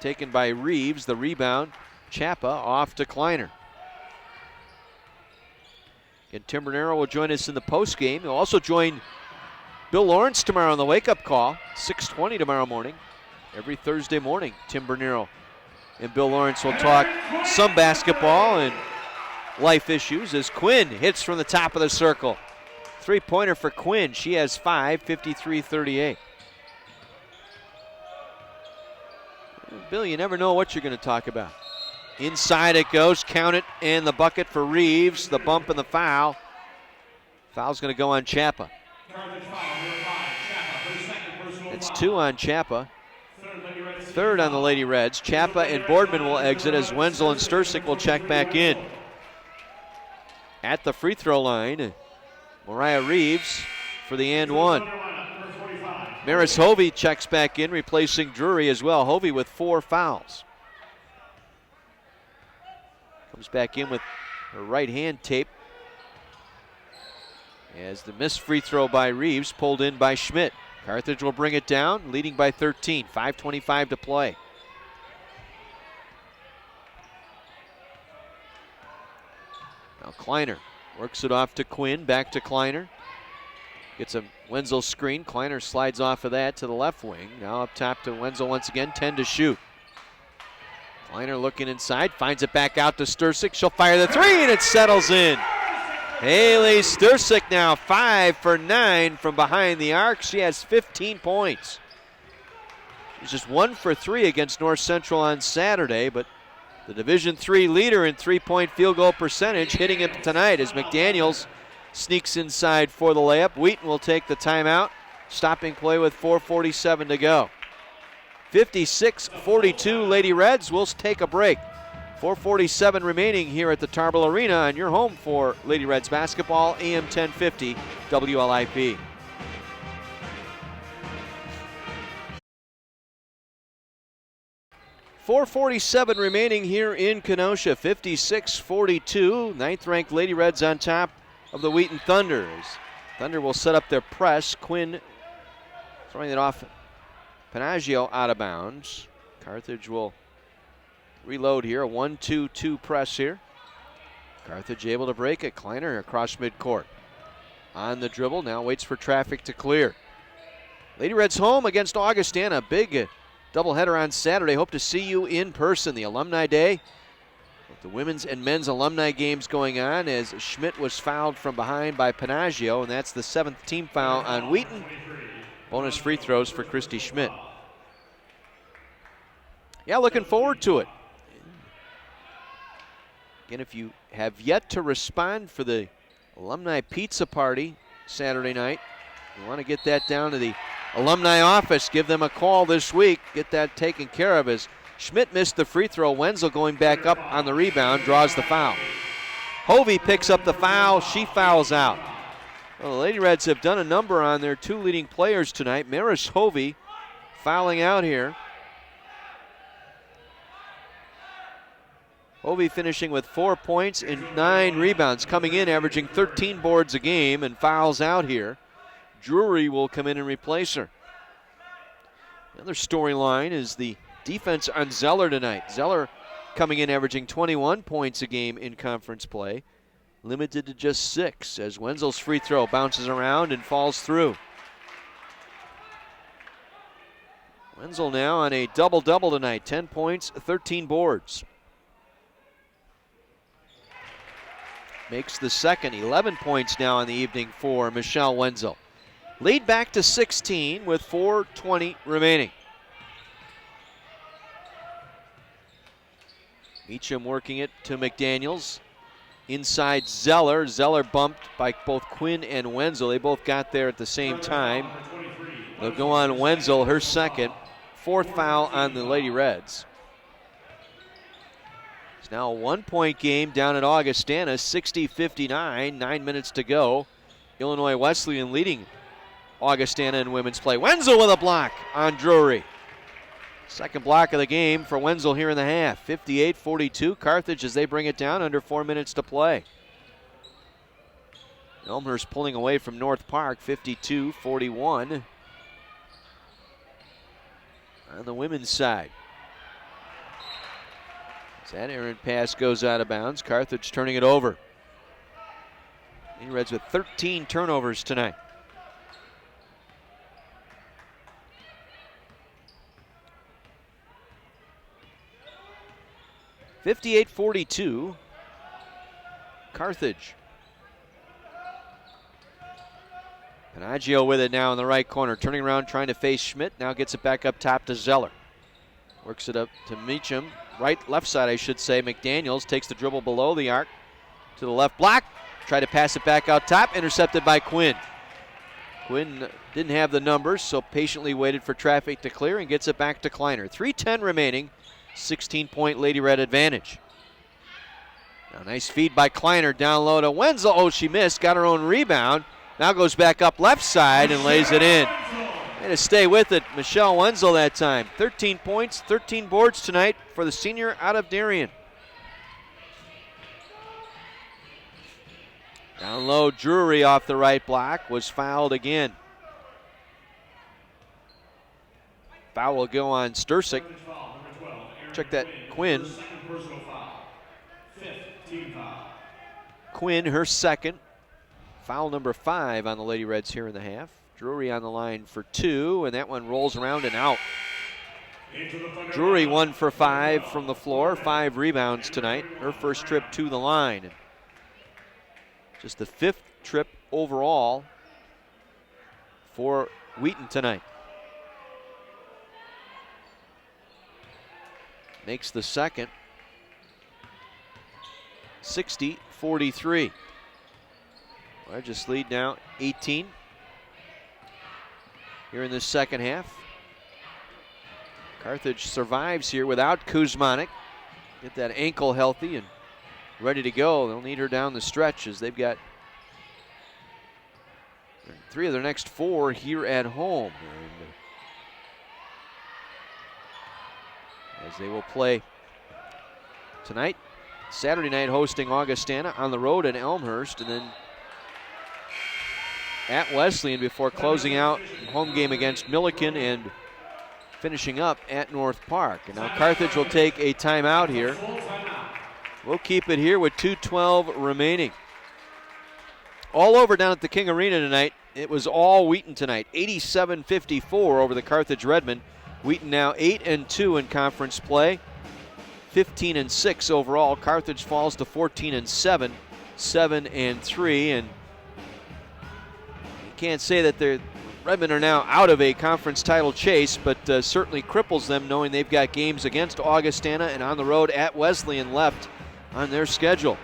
Taken by Reeves. The rebound, Chappa off to Kleiner. And Tim Bernero will join us in the post game. He'll also join Bill Lawrence tomorrow on the wake-up call, 6:20 tomorrow morning. Every Thursday morning, Tim Bernero and Bill Lawrence will talk some basketball and life issues as Quinn hits from the top of the circle. Three-pointer for Quinn. She has 5, 53-38. Bill, you never know what you're going to talk about. Inside it goes, count it, and the bucket for Reeves, the bump and the foul. Foul's going to go on Chappa. It's 2 on Chappa. Third on the Lady Reds. Chappa and Boardman will exit as Wenzel and Stursick will check back in. At the free throw line, Mariah Reeves for the and one. Maris Hovey checks back in, replacing Drury as well. Hovey with 4 fouls. Comes back in with her right hand tape as the missed free throw by Reeves pulled in by Schmidt. Carthage will bring it down, leading by 13, 5:25 to play. Now Kleiner works it off to Quinn, back to Kleiner. Gets a Wenzel screen. Kleiner slides off of that to the left wing. Now up top to Wenzel once again, 10 to shoot. Kleiner looking inside, finds it back out to Stursick. She'll fire the 3 and it settles in. Haley Stursick now 5 for 9 from behind the arc. She has 15 points. She's just 1 for 3 against North Central on Saturday, but the Division III leader in three-point field goal percentage hitting it tonight as McDaniels sneaks inside for the layup. Wheaton will take the timeout, stopping play with 4:47 to go. 56-42 Lady Reds. We'll take a break. 4:47 remaining here at the Tarble Arena, and you're home for Lady Reds basketball, AM 1050 WLIP. .447 remaining here in Kenosha, 56-42. 9th-ranked Lady Reds on top of the Wheaton Thunder. Thunder will set up their press. Quinn throwing it off. Panaggio out of bounds. Carthage will reload here. A 1-2-2 press here. Carthage able to break it. Kleiner across midcourt. On the dribble, now waits for traffic to clear. Lady Reds home against Augustana. Big doubleheader on Saturday. Hope to see you in person. The Alumni Day. The women's and men's alumni games going on as Schmidt was fouled from behind by Panaggio, and that's the 7th team foul on Wheaton. Bonus free throws for Christy Schmidt. Yeah, looking forward to it. Again, if you have yet to respond for the alumni pizza party Saturday night, you want to get that down to the alumni office. Give them a call this week. Get that taken care of as Schmidt missed the free throw. Wenzel going back up on the rebound, draws the foul. Hovey picks up the foul. She fouls out. Well, the Lady Reds have done a number on their 2 leading players tonight. Maris Hovey fouling out here. Hovey finishing with 4 points and 9 rebounds, coming in averaging 13 boards a game, and fouls out here. Drury will come in and replace her. Another storyline is the defense on Zeller tonight. Zeller coming in averaging 21 points a game in conference play, limited to just 6 as Wenzel's free throw bounces around and falls through. Wenzel now on a double-double tonight, 10 points, 13 boards. Makes the second, 11 points now in the evening for Michelle Wenzel. Lead back to 16 with 4:20 remaining. Meacham working it to McDaniels. Inside Zeller. Zeller bumped by both Quinn and Wenzel. They both got there at the same time. They'll go on Wenzel, her second. 4th foul on the Lady Reds. It's now a 1-point game down at Augustana, 60-59, 9 minutes to go. Illinois Wesleyan leading Augustana in women's play. Wenzel with a block on Drury. Second block of the game for Wenzel here in the half. 58-42, Carthage as they bring it down under 4 minutes to play. Elmhurst pulling away from North Park, 52-41. On the women's side. As that errant pass goes out of bounds, Carthage turning it over. Lady Reds with 13 turnovers tonight. (58-42), Carthage. Panaggio with it now in the right corner, turning around, trying to face Schmidt. Now gets it back up top to Zeller. Works it up to Meacham. Left side, I should say. McDaniels takes the dribble below the arc to the left block. Try to pass it back out top, intercepted by Quinn. Quinn didn't have the numbers, so patiently waited for traffic to clear and gets it back to Kleiner. 3:10 remaining, 16-point Lady Red advantage. Now nice feed by Kleiner down low to Wenzel. Oh, she missed, got her own rebound. Now goes back up left side and lays it in. And to stay with it, Michelle Wenzel that time. 13 points, 13 boards tonight for the senior out of Darien. Down low, Drury off the right block, was fouled again. Foul will go on Stursick. Check that, Quinn. Quinn, her second. Foul number 5 on the Lady Reds here in the half. Drury on the line for 2, and that one rolls around and out. Drury 1 for 5 from the floor, 5 rebounds tonight. Her first trip to the line. Just the 5th trip overall for Wheaton tonight. Makes the second. 60-43. Largest lead now, 18. Here in the second half. Carthage survives here without Kuzmanik. Get that ankle healthy and ready to go. They'll need her down the stretch as they've got 3 of their next 4 here at home. And as they will play tonight, Saturday night hosting Augustana, on the road at Elmhurst, and then at Wesleyan before closing out home game against Milliken and finishing up at North Park. And now Carthage will take a timeout here. We'll keep it here with 2:12 remaining. All over down at the King Arena tonight. It was all Wheaton tonight. 87-54 over the Carthage Redmen. Wheaton now 8-2 in conference play. 15-6 overall. Carthage falls to 14-7, 7-3, and can't say that the Redmen are now out of a conference title chase, but certainly cripples them knowing they've got games against Augustana and on the road at Wesleyan left on their schedule.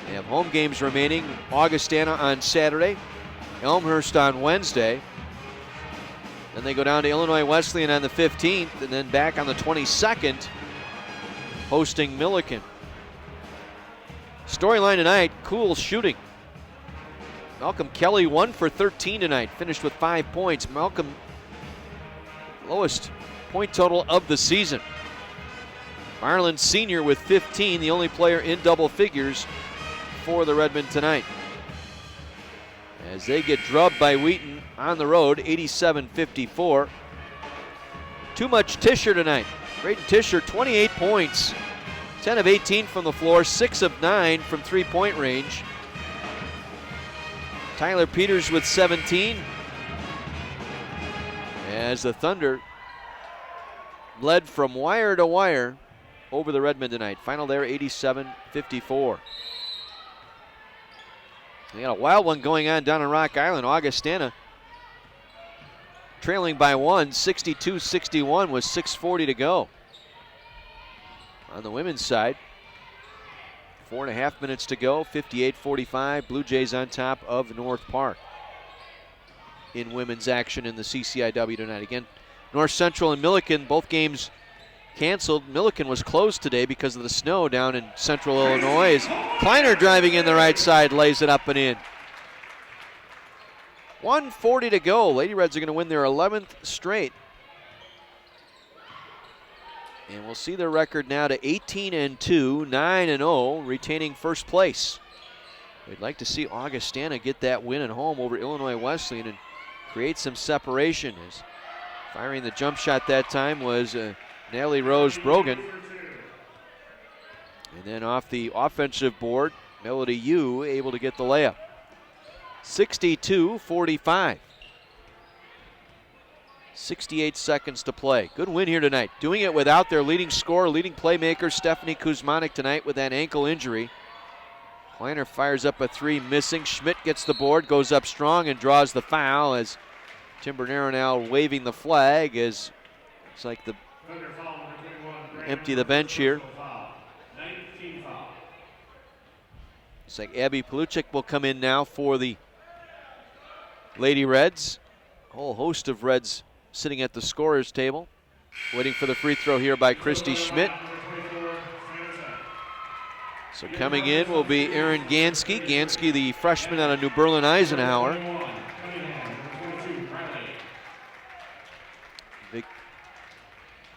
They have home games remaining. Augustana on Saturday, Elmhurst on Wednesday. Then they go down to Illinois Wesleyan on the 15th, and then back on the 22nd, hosting Milliken. Storyline tonight, cool shooting. Malcolm Kelly 1 for 13 tonight, finished with 5 points. Malcolm, lowest point total of the season. Marlin Sr. with 15, the only player in double figures for the Redmen tonight. As they get drubbed by Wheaton on the road, 87-54. Too much Tischer tonight. Braden Tischer, 28 points, 10 of 18 from the floor, 6 of 9 from three-point range. Tyler Peters with 17. As the Thunder led from wire to wire over the Redmen tonight. Final there, 87-54. They got a wild one going on down in Rock Island. Augustana trailing by 1, 62-61 with 6:40 to go. On the women's side, 4.5 minutes to go, 58-45. Blue Jays on top of North Park in women's action in the CCIW tonight. Again, North Central and Milliken, both games canceled. Milliken was closed today because of the snow down in central Illinois. As Kleiner driving in the right side, lays it up and in. 1:40 to go. Lady Reds are going to win their 11th straight. And we'll see their record now to 18-2, 9-0, retaining first place. We'd like to see Augustana get that win at home over Illinois Wesleyan and create some separation. As firing the jump shot that time was Nellie Rose Brogan. And then off the offensive board, Melody Yu able to get the layup. 62-45. 68 seconds to play. Good win here tonight. Doing it without their leading scorer, leading playmaker, Stephanie Kuzmanik tonight with that ankle injury. Kleiner fires up a three, missing. Schmidt gets the board, goes up strong and draws the foul as Tim Bernero now waving the flag as it's like the empty the bench here. It's like Abby Paluchik will come in now for the Lady Reds. A whole host of Reds sitting at the scorer's table, waiting for the free throw here by Christy Schmidt. So coming in will be Erin Gansky. Gansky, the freshman out of New Berlin Eisenhower.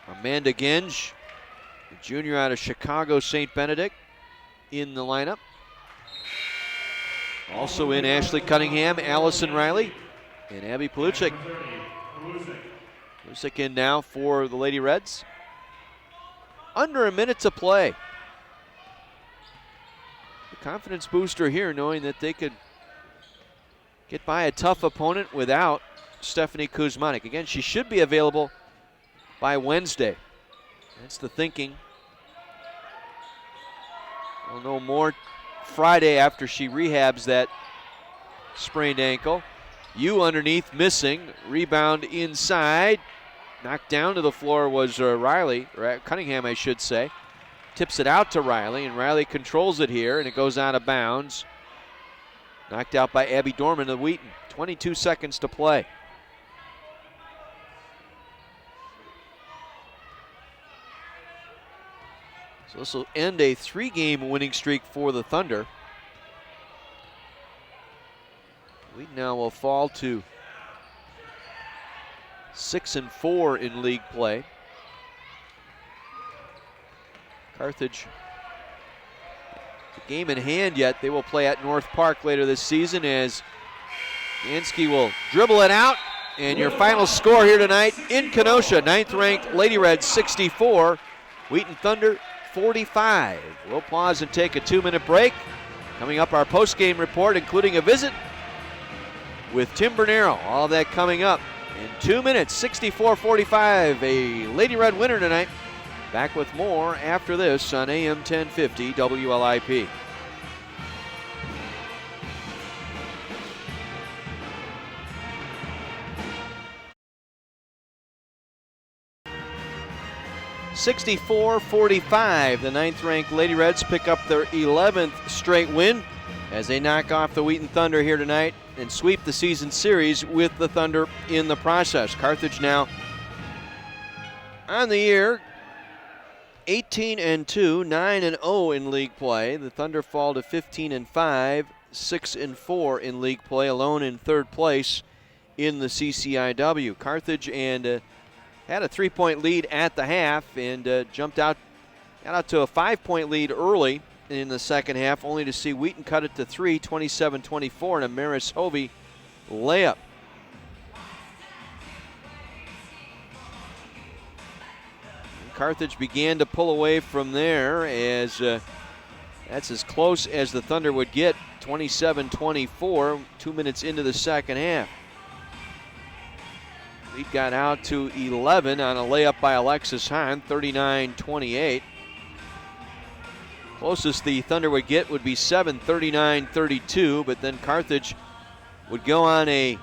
Amanda Genge, the junior out of Chicago St. Benedict, in the lineup. Also in Ashley Cunningham, Allison Riley, and Abby Paluchik. Paluchik in now for the Lady Reds. Under a minute to play. The confidence booster here, knowing that they could get by a tough opponent without Stephanie Kuzmanik. Again, she should be available by Wednesday. That's the thinking. We'll know more Friday after she rehabs that sprained ankle. Yu underneath, missing. Rebound inside. Knocked down to the floor was Riley, or Cunningham, I should say. Tips it out to Riley, and Riley controls it here, and it goes out of bounds. Knocked out by Abby Dorman of Wheaton. 22 seconds to play. So this will end a 3-game winning streak for the Thunder. We now will fall to 6-4 in league play. Carthage, the game in hand yet. They will play at North Park later this season as Gansky will dribble it out. And your final score here tonight in Kenosha, 9th-ranked Lady Reds 64, Wheaton Thunder 45. We'll pause and take a 2-minute break. Coming up, our post-game report, including a visit with Tim Bernero. All of that coming up in 2 minutes, 64-45. A Lady Red winner tonight. Back with more after this on AM 1050 WLIP. (64-45). The 9th-ranked Lady Reds pick up their 11th straight win as they knock off the Wheaton Thunder here tonight and sweep the season series with the Thunder in the process. Carthage now on the year, 18-2, 9-0 in league play. The Thunder fall to 15-5, 6-4 in league play, alone in third place in the CCIW. Carthage and had a 3-point lead at the half and got out to a 5-point lead early in the second half, only to see Wheaton cut it to 3, 27-24, and a Maris Hovey layup. Carthage began to pull away from there as that's as close as the Thunder would get, 27-24, 2 minutes into the second half. Lead got out to 11 on a layup by Alexis Hahn, 39-28. Closest the Thunder would get would be 7, 39-32, but then Carthage would go on a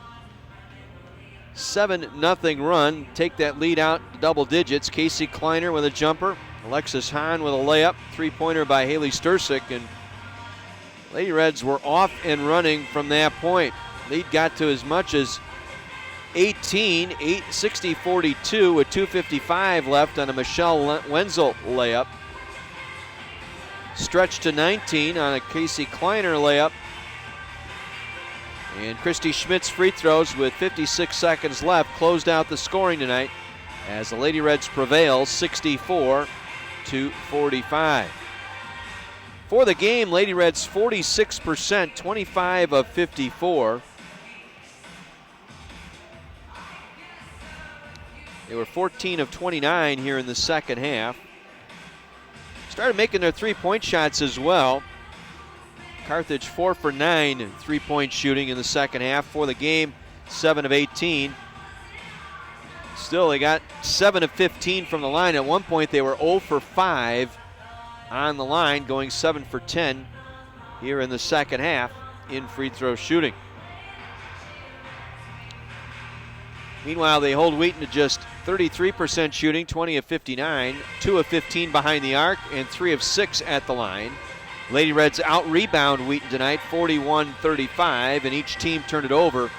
7-0 run, take that lead out to double digits. Casey Kleiner with a jumper, Alexis Hahn with a layup, 3-pointer by Haley Stursick, and Lady Reds were off and running from that point. Lead got to as much as 18, 60-42 with 2:55 left on a Michelle Wenzel layup. Stretched to 19 on a Casey Kleiner layup. And Christy Schmidt's free throws with 56 seconds left closed out the scoring tonight. as the Lady Reds prevail 64-45. For the game, Lady Reds 46%, 25 of 54. They were 14 of 29 here in the second half. Started making their three-point shots as well. Carthage 4 for 9 three-point shooting in the second half. For the game, 7 of 18. Still, they got 7 of 15 from the line. At one point, they were 0 for 5 on the line, going 7 for 10 here in the second half in free throw shooting. Meanwhile, they hold Wheaton to just 33% shooting, 20 of 59, 2 of 15 behind the arc, and 3 of 6 at the line. Lady Reds out-rebound Wheaton tonight, 41-35, and each team turned it over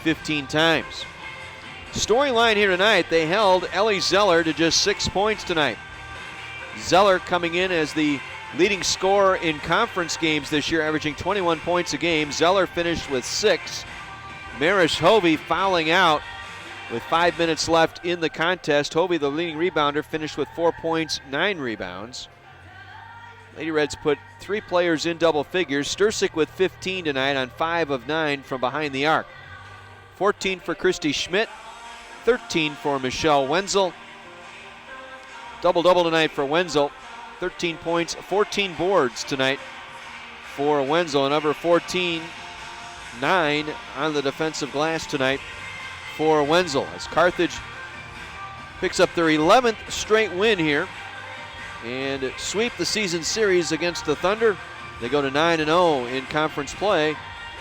15 times. Storyline here tonight, they held Ellie Zeller to just 6 points tonight. Zeller coming in as the leading scorer in conference games this year, averaging 21 points a game. Zeller finished with 6. Marish Hovey fouling out with 5 minutes left in the contest. Hovey, the leading rebounder, finished with 4 points, 9 rebounds. Lady Reds put 3 players in double figures. Stursick with 15 tonight on 5 of 9 from behind the arc. 14 for Christy Schmidt, 13 for Michelle Wenzel. Double-double tonight for Wenzel. 13 points, 14 boards tonight for Wenzel. Number 14, 9 on the defensive glass tonight for Wenzel, as Carthage picks up their 11th straight win here and sweep the season series against the Thunder. They go to 9-0 in conference play.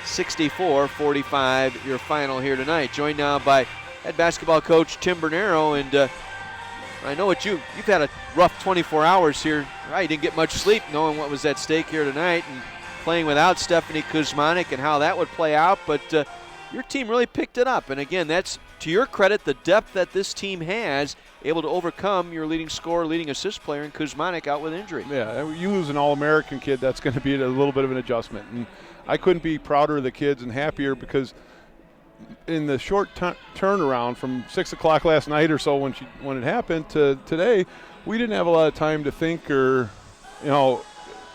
64-45 your final here tonight. Joined now by head basketball coach Tim Bernero, and I know what you've had a rough 24 hours here. Right, you didn't get much sleep knowing what was at stake here tonight and playing without Stephanie Kuzmanik and how that would play out, but your team really picked it up. And again, that's to your credit, the depth that this team has, able to overcome your leading scorer, leading assist player in Kuzmanik out with injury. Yeah, you lose an All-American kid, that's going to be a little bit of an adjustment. And I couldn't be prouder of the kids and happier, because in the short turnaround from 6 o'clock last night or so when it happened to today, we didn't have a lot of time to think, or,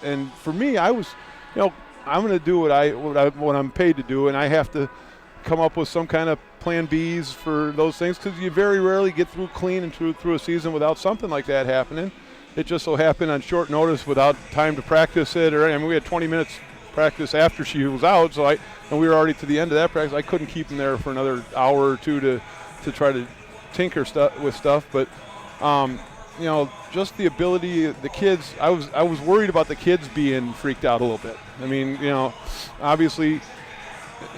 and for me, I was, I'm going to do what I'm paid to do, and I have to come up with some kind of plan Bs for those things, because you very rarely get through clean and through a season without something like that happening. It just so happened on short notice without time to practice it, we had 20 minutes practice after she was out, and we were already to the end of that practice. I couldn't keep them there for another hour or two to try to tinker with stuff, but just the ability, the kids, I was worried about the kids being freaked out a little bit. Obviously,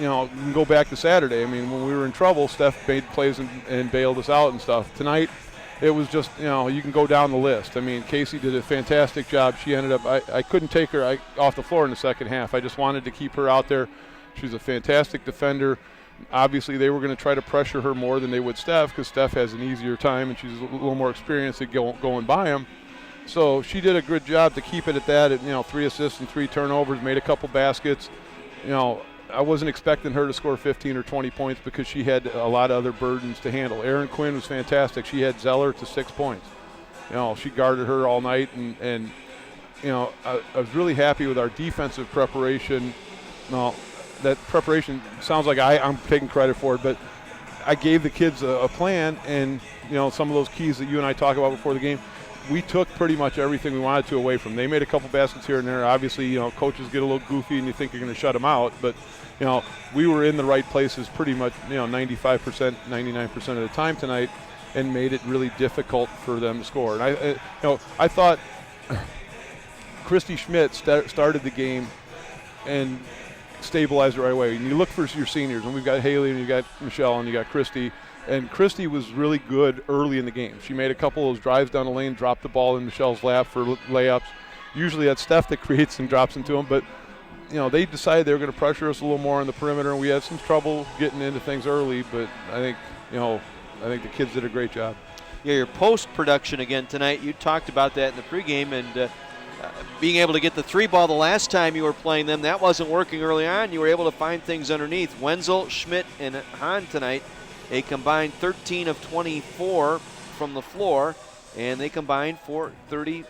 you can go back to Saturday. When we were in trouble, Steph made plays and bailed us out and stuff. Tonight, it was just, you can go down the list. Casey did a fantastic job. She ended up, I couldn't take her off the floor in the second half. I just wanted to keep her out there. She's a fantastic defender. Obviously, they were going to try to pressure her more than they would Steph, because Steph has an easier time and she's a little more experienced at going by him. So she did a good job to keep it at that, at 3 assists and 3 turnovers, made a couple baskets. I wasn't expecting her to score 15 or 20 points, because she had a lot of other burdens to handle. Erin Quinn was fantastic. She had Zeller to 6 points. She guarded her all night, and I was really happy with our defensive preparation. That preparation sounds like I'm taking credit for it, but I gave the kids a plan, and some of those keys that you and I talked about before the game, we took pretty much everything we wanted to away from them. They made a couple baskets here and there. Obviously, coaches get a little goofy and you think you're going to shut them out, but we were in the right places pretty much 95%, 99% of the time tonight, and made it really difficult for them to score. And I thought Christy Schmidt started the game and stabilized it right away. And you look for your seniors, and we've got Haley, and you got Michelle, and you got Christy. And Christy was really good early in the game. She made a couple of those drives down the lane, dropped the ball in Michelle's lap for layups. Usually that's Steph that creates and drops into them, but they decided they were going to pressure us a little more on the perimeter, and we had some trouble getting into things early. But I think the kids did a great job. Yeah, your post production again tonight. You talked about that in the pregame, and being able to get the 3 ball the last time you were playing them, that wasn't working early on. You were able to find things underneath. Wenzel, Schmidt, and Hahn tonight, a combined 13 of 24 from the floor, and they combined for 30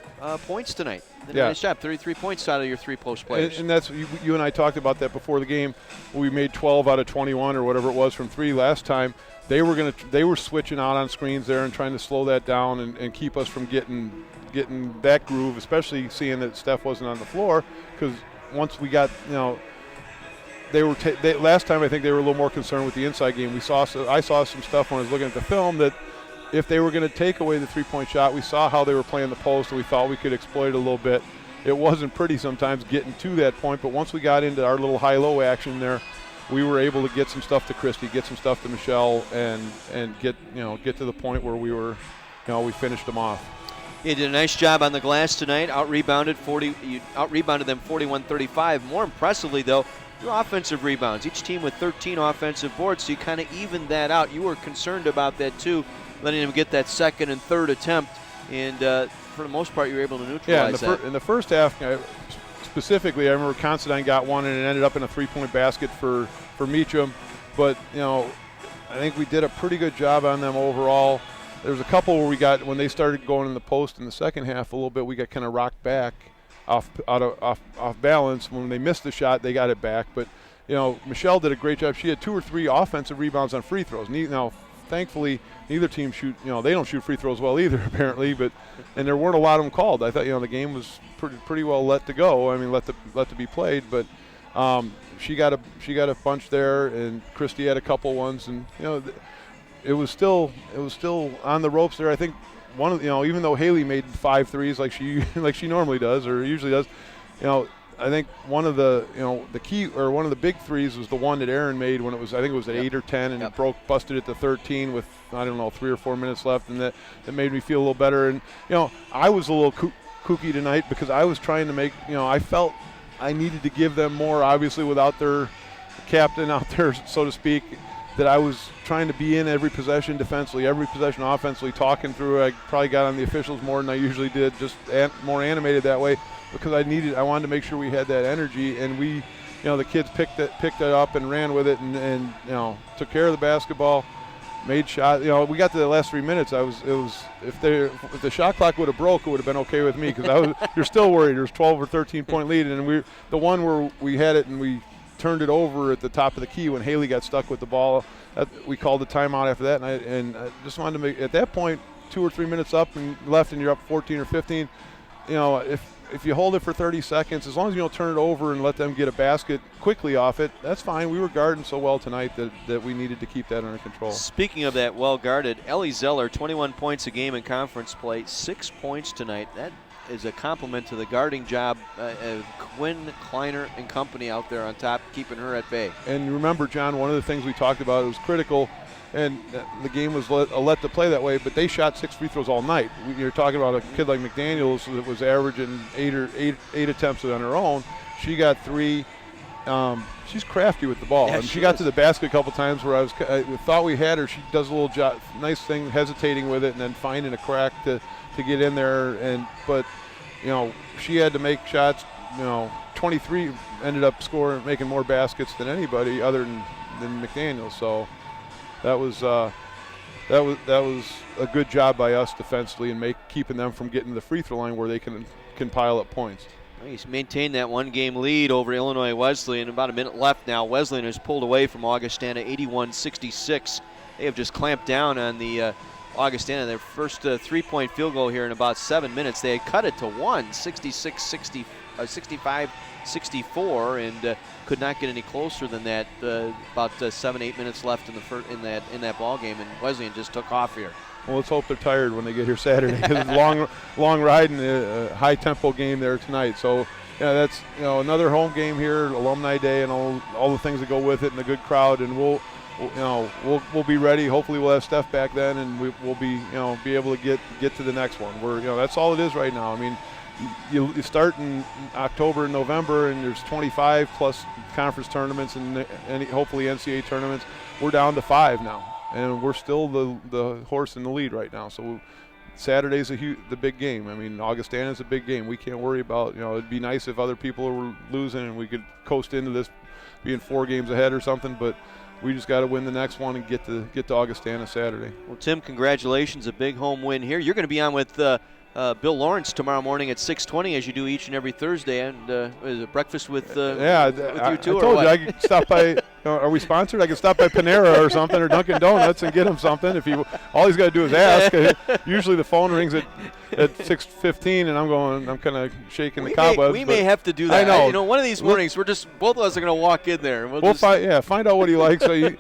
points tonight. They did a Yeah. nice job, 33 points out of your 3 post players. And that's you and I talked about that before the game. We made 12 out of 21 or whatever it was from 3 last time. They were switching out on screens there and trying to slow that down and keep us from getting that groove, especially seeing that Steph wasn't on the floor, because once we got, last time I think they were a little more concerned with the inside game. I saw some stuff when I was looking at the film that if they were going to take away the three-point shot, we saw how they were playing the post, and we thought we could exploit it a little bit. It wasn't pretty sometimes getting to that point, but once we got into our little high-low action there, we were able to get some stuff to Christie, get some stuff to Michelle, and get to the point where we were, we finished them off. You did a nice job on the glass tonight. Out-rebounded them 41-35. More impressively, though, your offensive rebounds. Each team with 13 offensive boards, so you kind of evened that out. You were concerned about that, too, letting them get that second and third attempt, and for the most part, you were able to neutralize that. In the first half, specifically, I remember Considine got one, and it ended up in a three-point basket for Meacham. But, I think we did a pretty good job on them overall. There was a couple where when they started going in the post in the second half a little bit, we got kind of rocked back off balance. When they missed the shot, they got it back. But, Michelle did a great job. She had 2 or 3 offensive rebounds on free throws. Now, thankfully, neither team they don't shoot free throws well either, apparently. And there weren't a lot of them called. I thought, the game was pretty well let to go. I mean, let to be played. But she got a bunch there, and Christie had a couple ones, and it was still on the ropes there. I think one of even though Haley made 5 threes like she normally does or usually does, I think one of the the key or one of the big threes was the one that Aaron made when I think it was at 8 or 10, and it busted it to 13 with 3 or 4 minutes left, and that made me feel a little better. And I was a little kooky tonight because I was trying to make I felt I needed to give them more, obviously without their captain out there, so to speak. That I was trying to be in every possession defensively, every possession offensively, talking through. I probably got on the officials more than I usually did, just more animated that way because I wanted to make sure we had that energy, and we, the kids picked it up and ran with it, and took care of the basketball, made shots. We got to the last 3 minutes. If the shot clock would have broke, it would have been okay with me because you're still worried. There's 12 or 13 point lead, and the one where we had it and we turned it over at the top of the key when Haley got stuck with the ball. We called the timeout after that, and I just wanted to make at that point 2 or 3 minutes up and left, and you're up 14 or 15. If you hold it for 30 seconds, as long as you don't turn it over and let them get a basket quickly off it, that's fine. We were guarding so well tonight that we needed to keep that under control. Speaking of that, well guarded, Ellie Zeller, 21 points a game in conference play, 6 points tonight. That is a compliment to the guarding job of Quinn Kleiner and company out there on top, keeping her at bay. And remember, John, one of the things we talked about, it was critical, and the game was let to play that way, but they shot 6 free throws all night. You're talking about a kid like McDaniels that was averaging eight attempts on her own. She got 3. She's crafty with the ball. Yeah, and she got to the basket a couple times where I thought we had her. She does a little nice thing, hesitating with it, and then finding a crack to get in there. But she had to make shots. 23 ended up making more baskets than anybody other than McDaniel. So that was a good job by us defensively and keeping them from getting to the free throw line where they can pile up points. He's maintained that 1-game lead over Illinois Wesleyan. About a minute left now. Wesleyan has pulled away from Augustana 81-66. They have just clamped down on the Augustana. Their first 3-point field goal here in about 7 minutes. They had cut it to 65-64, and could not get any closer than that. About 7-8 minutes left in that ball game, and Wesleyan just took off here. Well, let's hope they're tired when they get here Saturday. It's a long ride and a high tempo game there tonight. So that's another home game here, Alumni Day, and all the things that go with it, and a good crowd, and we'll be ready. Hopefully we'll have Steph back then, and we'll be able to get to the next one. That's all it is right now. I mean, you start in October and November, and there's 25 plus conference tournaments and hopefully NCAA tournaments. We're down to 5 now, and we're still the horse in the lead right now. So Saturday's the big game. I mean, Augustana's a big game. We can't worry about, it'd be nice if other people were losing and we could coast into this being 4 games ahead or something, but we just got to win the next one and get to Augustana Saturday. Well, Tim, congratulations, a big home win here. You're going to be on with Bill Lawrence tomorrow morning at 6:20, as you do each and every Thursday, and is it breakfast with you two? I told you I could stop by. Are we sponsored? I could stop by Panera or something, or Dunkin' Donuts, and get him something. All he's got to do is ask. Usually the phone rings at 6:15, and I'm kind of shaking the cobwebs. We may have to do that. I know. One of these mornings, both of us are going to walk in there. And we'll find out what he likes. So he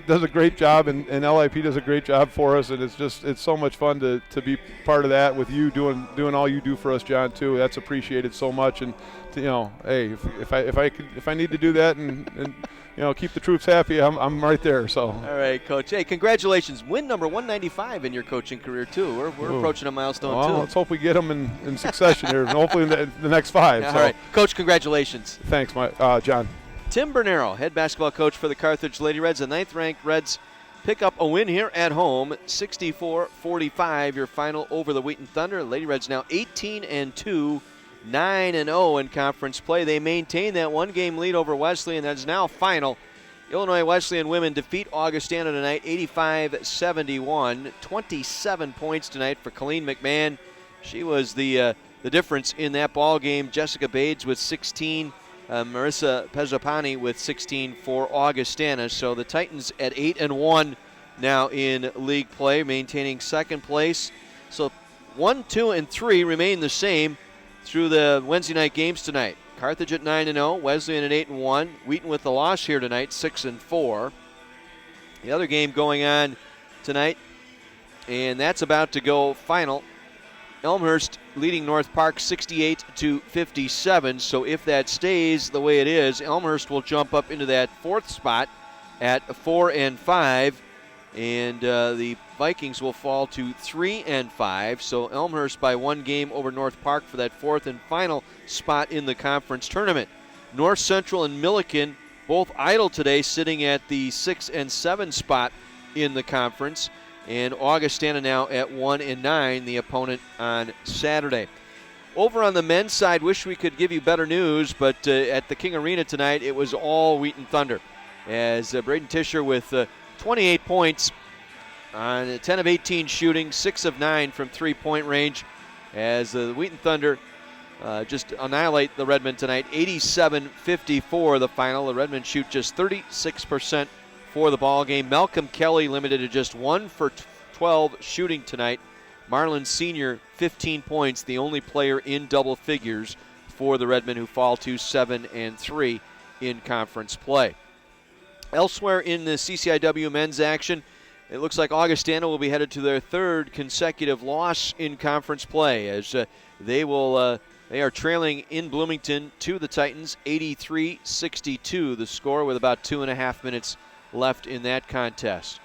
does a great job, and LIP does a great job for us, and it's so much fun to be part of that with you doing all you do for us, John, too. That's appreciated so much. And hey, if I need to do that and keep the troops happy, I'm right there. So. All right, Coach. Hey, congratulations. Win number 195 in your coaching career, too. We're approaching a milestone, too. Let's hope we get them in succession here, and hopefully in the next 5. All right. Coach, congratulations. Thanks, John. Tim Bernero, head basketball coach for the Carthage Lady Reds. The 9th-ranked Reds pick up a win here at home, 64-45, your final over the Wheaton Thunder. Lady Reds now 18-2. 9-0 in conference play. They maintain that one-game lead over Wesleyan. That is now final. Illinois Wesleyan women defeat Augustana tonight, 85-71. 27 points tonight for Colleen McMahon. She was the difference in that ball game. Jessica Bades with 16. Marissa Pezzapani with 16 for Augustana. So the Titans at 8-1 now in league play, maintaining second place. So 1, 2, and 3 remain the same through the Wednesday night games tonight. Carthage at 9-0, Wesleyan at 8-1, Wheaton with the loss here tonight, 6-4. The other game going on tonight, and that's about to go final. Elmhurst leading North Park 68-57. So if that stays the way it is, Elmhurst will jump up into that 4th spot at 4-5. And the Vikings will fall to 3-5. So Elmhurst by 1 game over North Park for that 4th and final spot in the conference tournament. North Central and Milliken both idle today, sitting at the 6 and 7 spot in the conference. And Augustana now at 1-9, the opponent on Saturday. Over on the men's side, wish we could give you better news, but at the King Arena tonight, it was all Wheaton Thunder. As Braden Tischer with 28 points on 10 of 18 shooting, 6 of 9 from three-point range, as the Wheaton Thunder just annihilate the Redmen tonight. 87-54 the final. The Redmen shoot just 36% for the ball game. Malcolm Kelly limited to just 1 for 12 shooting tonight. Marlin Sr., 15 points, the only player in double figures for the Redmen, who fall to 7-3 in conference play. Elsewhere in the CCIW men's action, it looks like Augustana will be headed to their 3rd consecutive loss in conference play, as they are trailing in Bloomington to the Titans, 83-62 the score, with about 2.5 minutes left in that contest.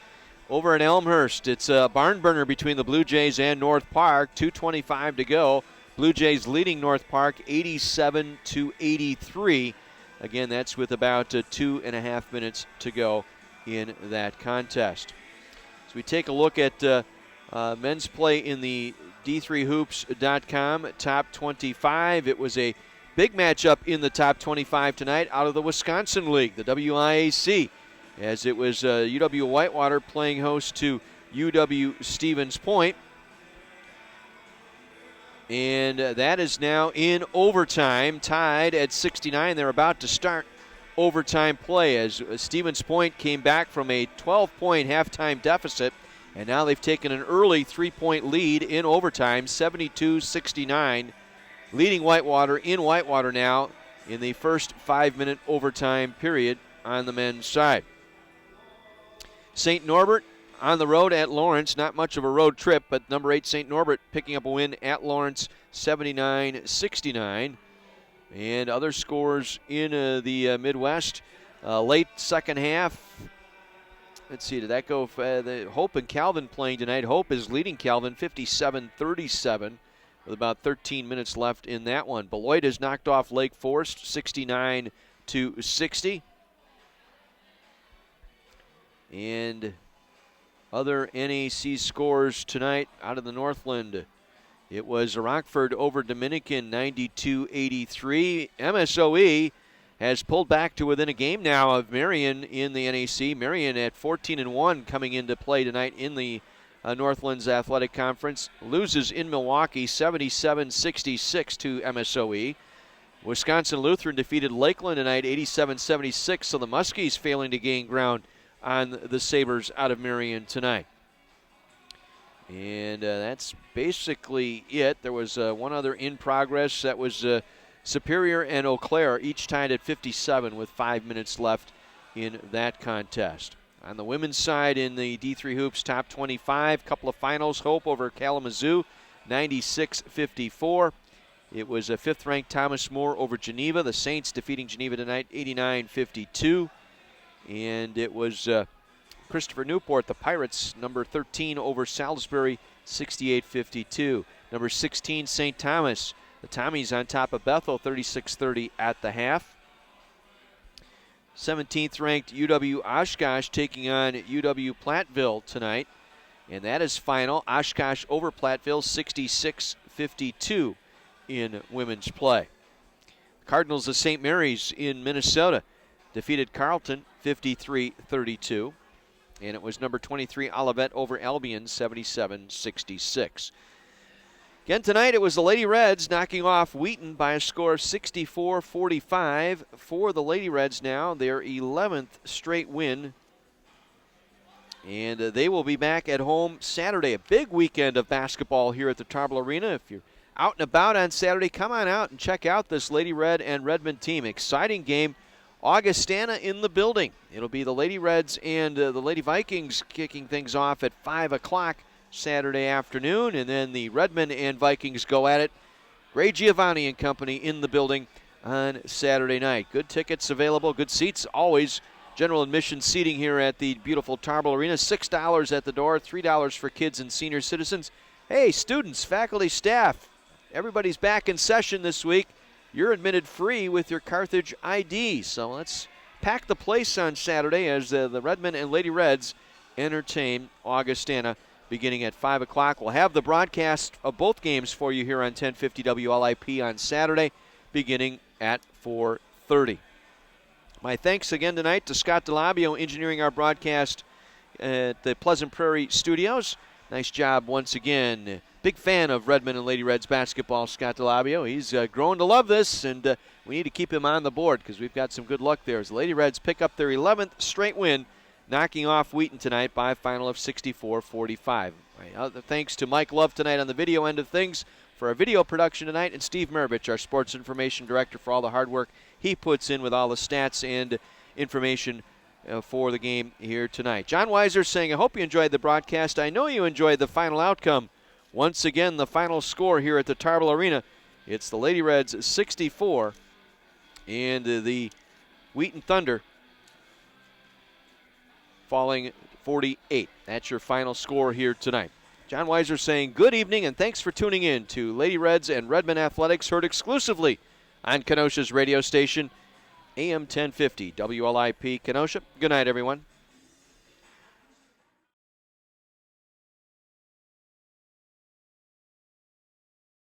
Over in Elmhurst, it's a barn burner between the Blue Jays and North Park, 2:25 to go. Blue Jays leading North Park 87-83. Again, that's with about 2.5 minutes to go in that contest. As we take a look at men's play in the D3Hoops.com top 25, it was a big matchup in the top 25 tonight out of the Wisconsin League, the WIAC, as it was UW Whitewater playing host to UW Stevens Point. And that is now in overtime, tied at 69. They're about to start overtime play, as Stevens Point came back from a 12-point halftime deficit, and now they've taken an early 3-point lead in overtime, 72-69, leading Whitewater in Whitewater now in the first 5-minute overtime period on the men's side. St. Norbert on the road at Lawrence, not much of a road trip, but number 8 St. Norbert picking up a win at Lawrence, 79-69. And other scores in the Midwest, late second half. Let's see, did that go? Hope and Calvin playing tonight. Hope is leading Calvin 57-37 with about 13 minutes left in that one. Beloit has knocked off Lake Forest 69-60. And other NAC scores tonight out of the Northland. It was Rockford over Dominican 92-83. MSOE has pulled back to within a game now of Marion in the NAC. Marion at 14-1 coming into play tonight in the Northlands Athletic Conference. Loses in Milwaukee 77-66 to MSOE. Wisconsin Lutheran defeated Lakeland tonight 87-76, so the Muskies failing to gain ground on the Sabres out of Marion tonight. And that's basically it. There was one other in progress. That was Superior and Eau Claire, each tied at 57 with 5 minutes left in that contest. On the women's side in the D3 Hoops top 25, couple of finals. Hope over Kalamazoo, 96-54. It was a 5th-ranked Thomas More over Geneva. The Saints defeating Geneva tonight, 89-52. And it was Christopher Newport, the Pirates, number 13 over Salisbury, 68-52. Number 16, St. Thomas. The Tommies on top of Bethel, 36-30 at the half. 17th-ranked UW Oshkosh taking on UW Platteville tonight. And that is final. Oshkosh over Platteville, 66-52 in women's play. Cardinals of St. Mary's in Minnesota defeated Carleton, 53-32. And it was number 23, Olivet over Albion, 77-66. Again tonight, it was the Lady Reds knocking off Wheaton by a score of 64-45. For the Lady Reds now, their 11th straight win. And they will be back at home Saturday. A big weekend of basketball here at the Tarble Arena. If you're out and about on Saturday, come on out and check out this Lady Red and Redmond team. Exciting game. Augustana in the building. It'll be the Lady Reds and the Lady Vikings kicking things off at 5 o'clock Saturday afternoon, and then the Redmond and Vikings go at it. Ray Giovanni and company in the building on Saturday night. Good tickets available, good seats always. General admission seating here at the beautiful Tarble Arena, $6 at the door, $3 for kids and senior citizens. Hey, students, faculty, staff, everybody's back in session this week. You're admitted free with your Carthage ID. So let's pack the place on Saturday as the Redmond and Lady Reds entertain Augustana beginning at 5 o'clock. We'll have the broadcast of both games for you here on 1050 WLIP on Saturday beginning at 4:30. My thanks again tonight to Scott DeLabio engineering our broadcast at the Pleasant Prairie Studios. Nice job once again. Big fan of Redmond and Lady Reds basketball, Scott DeLabio. He's grown to love this, and we need to keep him on the board because we've got some good luck there as the Lady Reds pick up their 11th straight win, knocking off Wheaton tonight by a final of 64-45. Thanks to Mike Love tonight on the video end of things for our video production tonight, and Steve Maravich, our sports information director, for all the hard work he puts in with all the stats and information for the game here tonight. John Weiser saying, I hope you enjoyed the broadcast. I know you enjoyed the final outcome. Once again, the final score here at the Tarble Arena, it's the Lady Reds 64 and the Wheaton Thunder falling 48. That's your final score here tonight. John Weiser saying good evening and thanks for tuning in to Lady Reds and Redmond Athletics, heard exclusively on Kenosha's radio station, AM 1050 WLIP Kenosha. Good night, everyone.